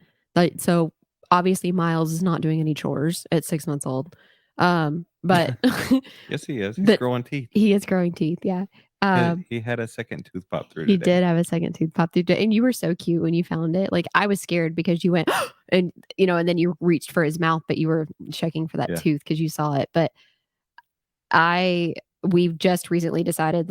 so obviously Miles is not doing any chores at 6 months old. But yes, he is. He's growing teeth. He is growing teeth. Yeah. He had a second tooth pop through. He did have a second tooth pop through, and you were so cute when you found it. Like I was scared because you went and then you reached for his mouth, but you were checking for that tooth because you saw it. But we've just recently decided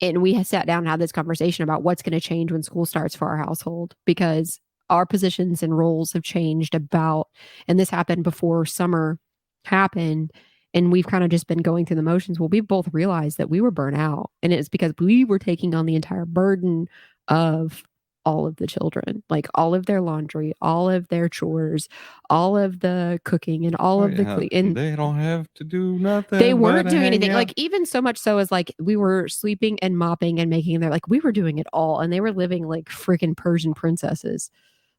and we sat down and had this conversation about what's going to change when school starts for our household because our positions and roles have changed and this happened before summer happened. And we've kind of just been going through the motions. Well, we both realized that we were burnt out. And it's because we were taking on the entire burden of all of the children, like all of their laundry, all of their chores, all of the cooking and all of the cleaning. They don't have to do nothing. They weren't doing anything. Like even so much so as like we were sleeping and mopping and making their we were doing it all. And they were living like freaking Persian princesses.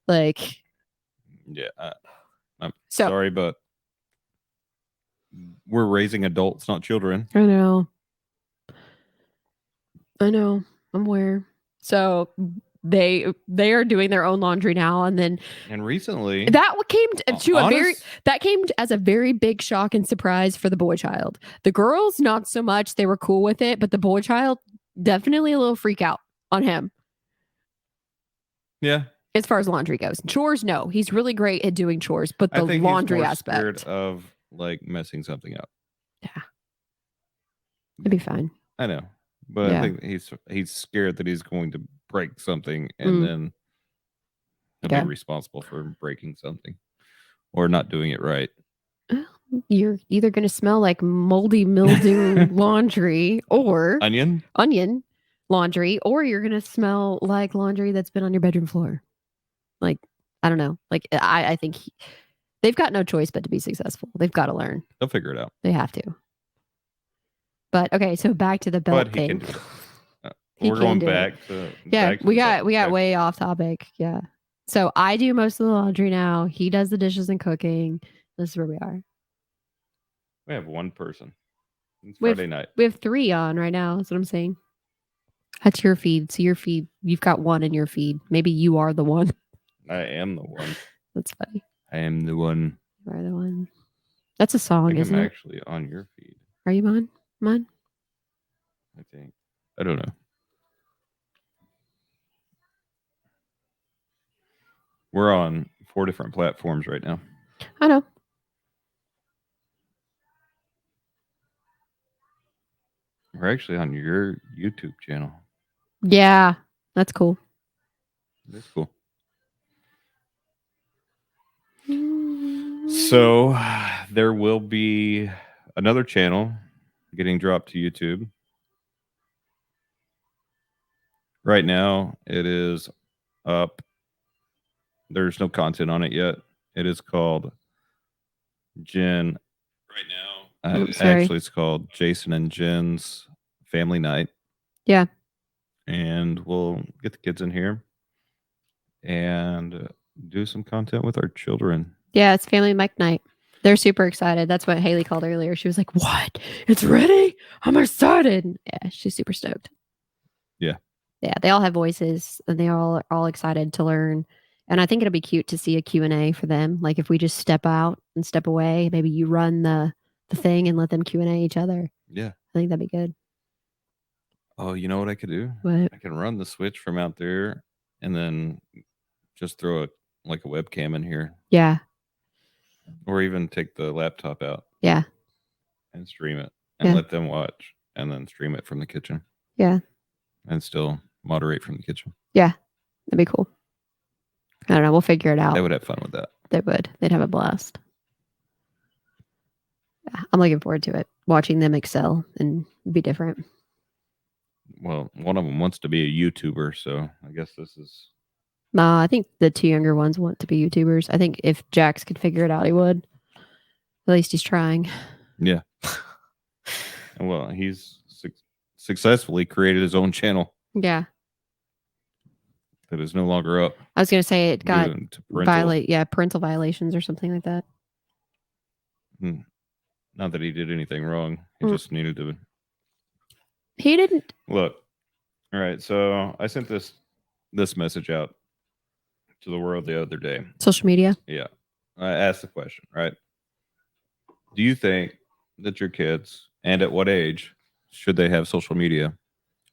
Like, yeah, I'm sorry, but we're raising adults, not children. I know. I'm aware. So they are doing their own laundry now, and recently that came as a very big shock and surprise for the boy child. The girls, not so much. They were cool with it, but the boy child definitely a little freak out on him. Yeah. As far as laundry goes, chores, no, he's really great at doing chores, but I the think laundry he's more scared aspect, of like messing something up. it'd be fine. I know, but I Yeah. think he's scared that he's going to break something, and Mm. then he'll Yeah. be responsible for breaking something or not doing it right. You're either going to smell like moldy, mildew laundry or Onion? onion laundry, or you're going to smell like laundry that's been on your bedroom floor. Like, I don't know. Like, I think they've got no choice but to be successful. They've got to learn. They'll figure it out. They have to. But okay, so back to the belt But he can thing. do it. He We're can going do it. back to Yeah, back to we the got belt. we got Okay. way off topic. Yeah. So I do most of the laundry now. He does the dishes and cooking. This is where we are. We have one person. It's We have- Friday night. We have 3 on right now. That's what I'm saying. That's your feed. So your feed, you've got 1 in your feed. Maybe you are the one. I am the one. That's funny. I am the one. You are the one. That's a I song, think isn't I'm it? actually on your feed. Are you mine? Mine? I think. I don't know. We're on 4 different platforms right now. I know. We're actually on your YouTube channel. Yeah, that's cool. That's cool. So there will be another channel getting dropped to YouTube. Right now, it is up. There's no content on it yet. It is called Jen. Right now, Oops, sorry. actually, it's called Jason and Jen's Family Night. Yeah. And we'll get the kids in here and do some content with our children. Yeah, it's family mic night. They're super excited. That's what Haley called earlier. She was like, "What? It's ready? I'm excited." Yeah, she's super stoked. Yeah. Yeah, they all have voices and they are all excited to learn. And I think it'll be cute to see a Q&A for them. Like if we just step out and step away, maybe you run the thing and let them Q&A each other. Yeah. I think that'd be good. Oh, you know what I could do? What? I can run the switch from out there and then just throw a webcam in here, Yeah. or even take the laptop out Yeah. and stream it and Yeah. let them watch, and then stream it from the kitchen Yeah. and still moderate from the kitchen. Yeah. That'd be cool. I don't know. We'll figure it out. They would have fun with that. They would. They'd have a blast. Yeah, I'm looking forward to it. Watching them excel and be different. Well, one of them wants to be a YouTuber, so I guess this is. I think the 2 younger ones want to be YouTubers. I think if Jax could figure it out, he would. At least he's trying. Yeah. Well, he's successfully created his own channel Yeah. that is no longer up. I was gonna say it got due to parental. parental violations or something like that. Not that he did anything wrong. He Mm. just needed to He didn't. look. All right, so I sent this message out to the world the other day. Social media. Yeah, I asked the question, right? Do you think that your kids, and at what age, should they have social media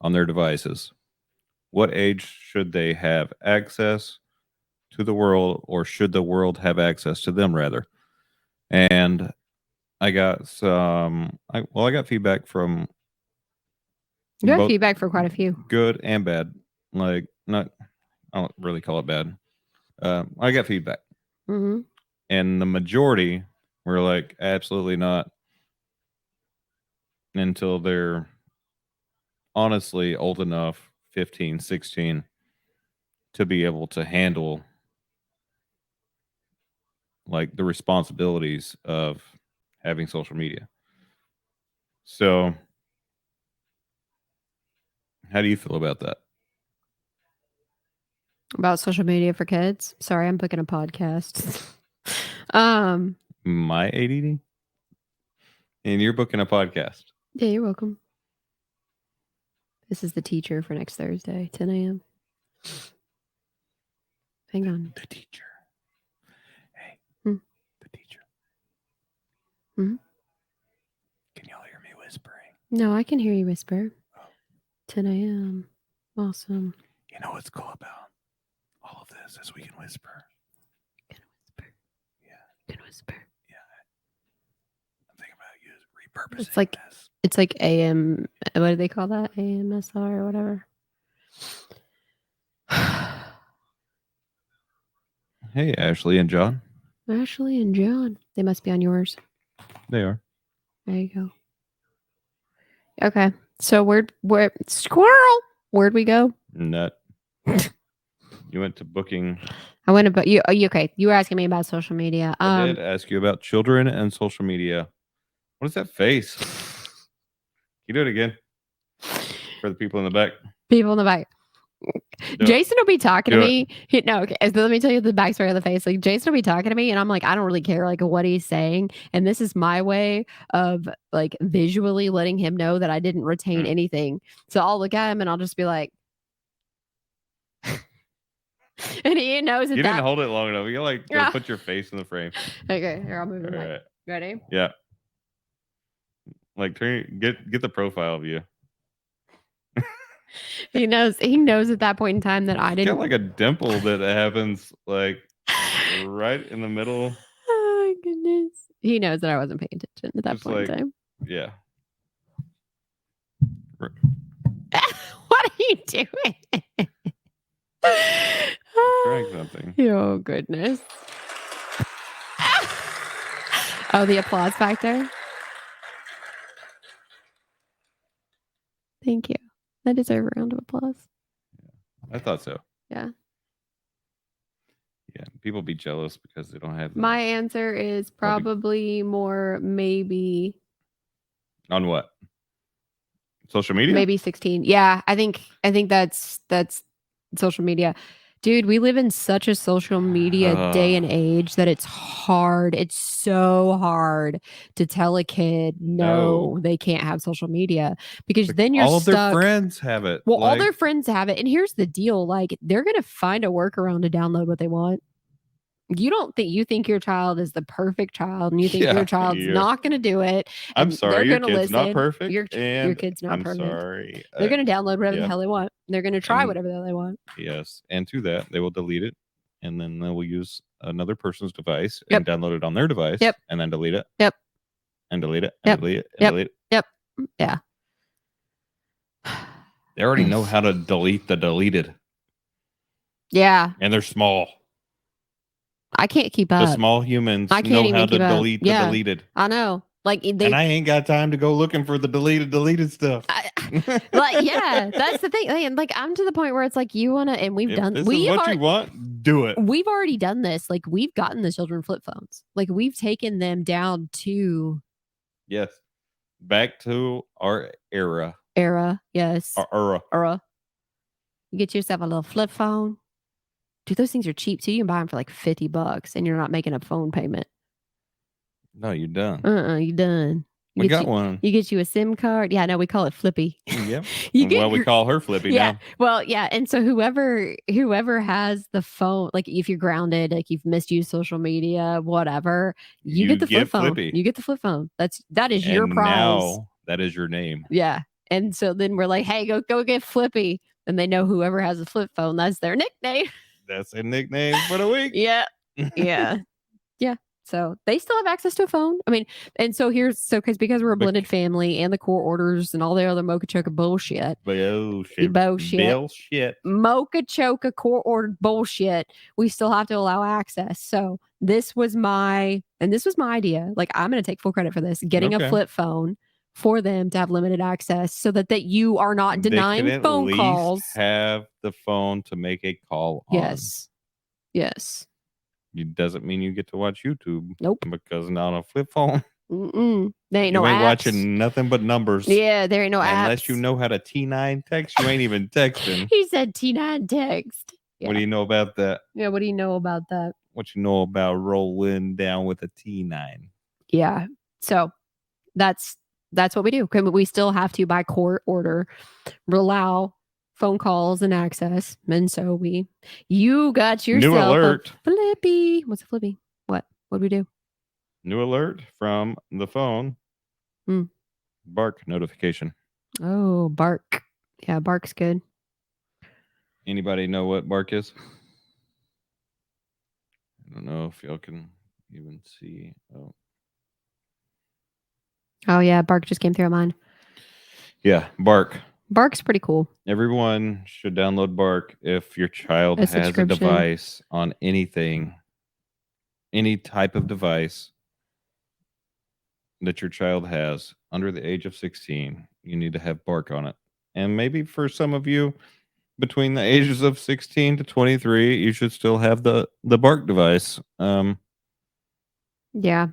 on their devices? What age should they have access to the world, or should the world have access to them, rather? And I got I got feedback from You got both feedback for quite a few. good and bad. Like, not, I don't really call it bad. I got feedback, Mm-hmm. and the majority were like, absolutely not, until they're honestly old enough, 15, 16, to be able to handle like the responsibilities of having social media. So, how do you feel about that? About social media for kids. Sorry, I'm booking a podcast. My ADD? And you're booking a podcast. Yeah, you're welcome. This is the teacher for next Thursday, 10 a.m. Hang on. The teacher. Hey, the teacher. Hmm? Can y'all hear me whispering? No, I can hear you whisper. 10 a.m. Awesome. You know what's cool about all of this as we can whisper. Can whisper. Yeah. Can whisper. Yeah. I'm thinking about repurposing It's like this. it's like AM. What do they call that? AMSR or whatever. Hey, Ashley and John. Ashley and John. They must be on yours. They are. There you go. Okay. So where squirrel? Where'd we go? Nut. You went to booking. I went about you. Okay? You were asking me about social media. I did ask you about children and social media. What is that face? Can you do it again for the people in the back? People in the back. Do it. Jason will be talking to Do me. Okay. So let me tell you the backstory of the face. Like Jason will be talking to me, and I'm like, I don't really care like what he's saying. And this is my way of like visually letting him know that I didn't retain anything. So I'll look at him and I'll just be like, and he knows that You didn't hold it long enough. You like Yeah. put your face in the frame. Okay, here I'll move it. All Back. right. Ready? Yeah. Like get the profile of you. He knows at that point in time that I You didn't. got like a dimple that happens like right in the middle. Oh my goodness. He knows that I wasn't paying attention at that Just point like- in time. Yeah. What are you doing? Trying something. Oh goodness. Oh, the applause factor. Thank you. I deserve a round of applause. I thought so. Yeah. Yeah. People be jealous because they don't have that. My answer is probably more maybe On what? Social media? maybe 16. Yeah, I think that's social media. Dude, we live in such a social media day and age that it's hard. It's so hard to tell a kid no, they can't have social media because Like, then you're all of stuck. their friends have it. Well, all Like, their friends have it. And here's the deal, like they're going to find a workaround to download what they want. You think your child is the perfect child and you think your child's not going to do it. I'm and sorry, they're your gonna kid's not listen. perfect. Your and kid's not I'm perfect. sorry. They're going to download whatever yeah. the hell they want. They're going to try And- whatever the hell they want. Yes. And to that, they will delete it. And then they will use another person's device Yep. and download it on their device. Yep. And then delete it. Yep. And delete it. And Yep. delete it. And Yep. delete it. Yep. Yeah. They already know how to delete the deleted. Yeah. And they're small. I can't keep The up. small humans I can't know even how to keep up. delete Yeah. the deleted. I know. Like they And I ain't got time to go looking for the deleted stuff. like yeah, that's the thing. And like I'm to the point where it's like you want to, and we've If done. this We've is what already, you want, do it. We've already done this. Like we've gotten the children flip phones. Like we've taken them down to Yes. Back to our era. Yes. Our era. You get yourself a little flip phone. Dude, those things are cheap too. You can buy them for like $50 and you're not making a phone payment. No, you're done. You done. We got one. You get you a SIM card. Yeah, no, we call it Flippy. Yep. We We call her Flippy yeah. now. Well, yeah. And so whoever has the phone, like if you're grounded, like you've misused social media, whatever, you get the flip phone. Flippy. You get the flip phone. That is your prize. Now that is your name. Yeah. And so then we're like, hey, go get Flippy. And they know whoever has a flip phone, that's their nickname. That's a nickname for the week. Yeah. Yeah. Yeah. So they still have access to a phone. I mean, and so because we're a blended family and the court orders and all the other mocha choca bullshit. Mocha choca court ordered bullshit. We still have to allow access. So this was my idea. Like I'm going to take full credit for this. Getting a flip phone for them to have limited access so that you are not denying they can phone at least calls. Have the phone to make a call on. Yes. It doesn't mean you get to watch YouTube. Nope. Because on a flip phone, there ain't no apps. watching nothing but numbers. Yeah, there ain't no apps. Unless you know how to T9 text, you ain't even texting. He said T9 text. Yeah. What do you know about that? Yeah, what do you know about that? What you know about rolling down with a T9? Yeah. So that's what we do. We still have to, by court order, allow phone calls and access. And so you got yourself New alert. a Flippy. What's a Flippy? What do we do? New alert from the phone. Bark notification. Oh, bark. Yeah, bark's good. Anybody know what bark is? I don't know if y'all can even see. Oh yeah, Bark just came through on mine. Yeah, Bark. Bark's pretty cool. Everyone should download Bark if your child A has a subscription. device on anything, any type of device that your child has under the age of 16. You need to have Bark on it. And maybe for some of you between the ages of 16 to 23, you should still have the Bark device. Yeah,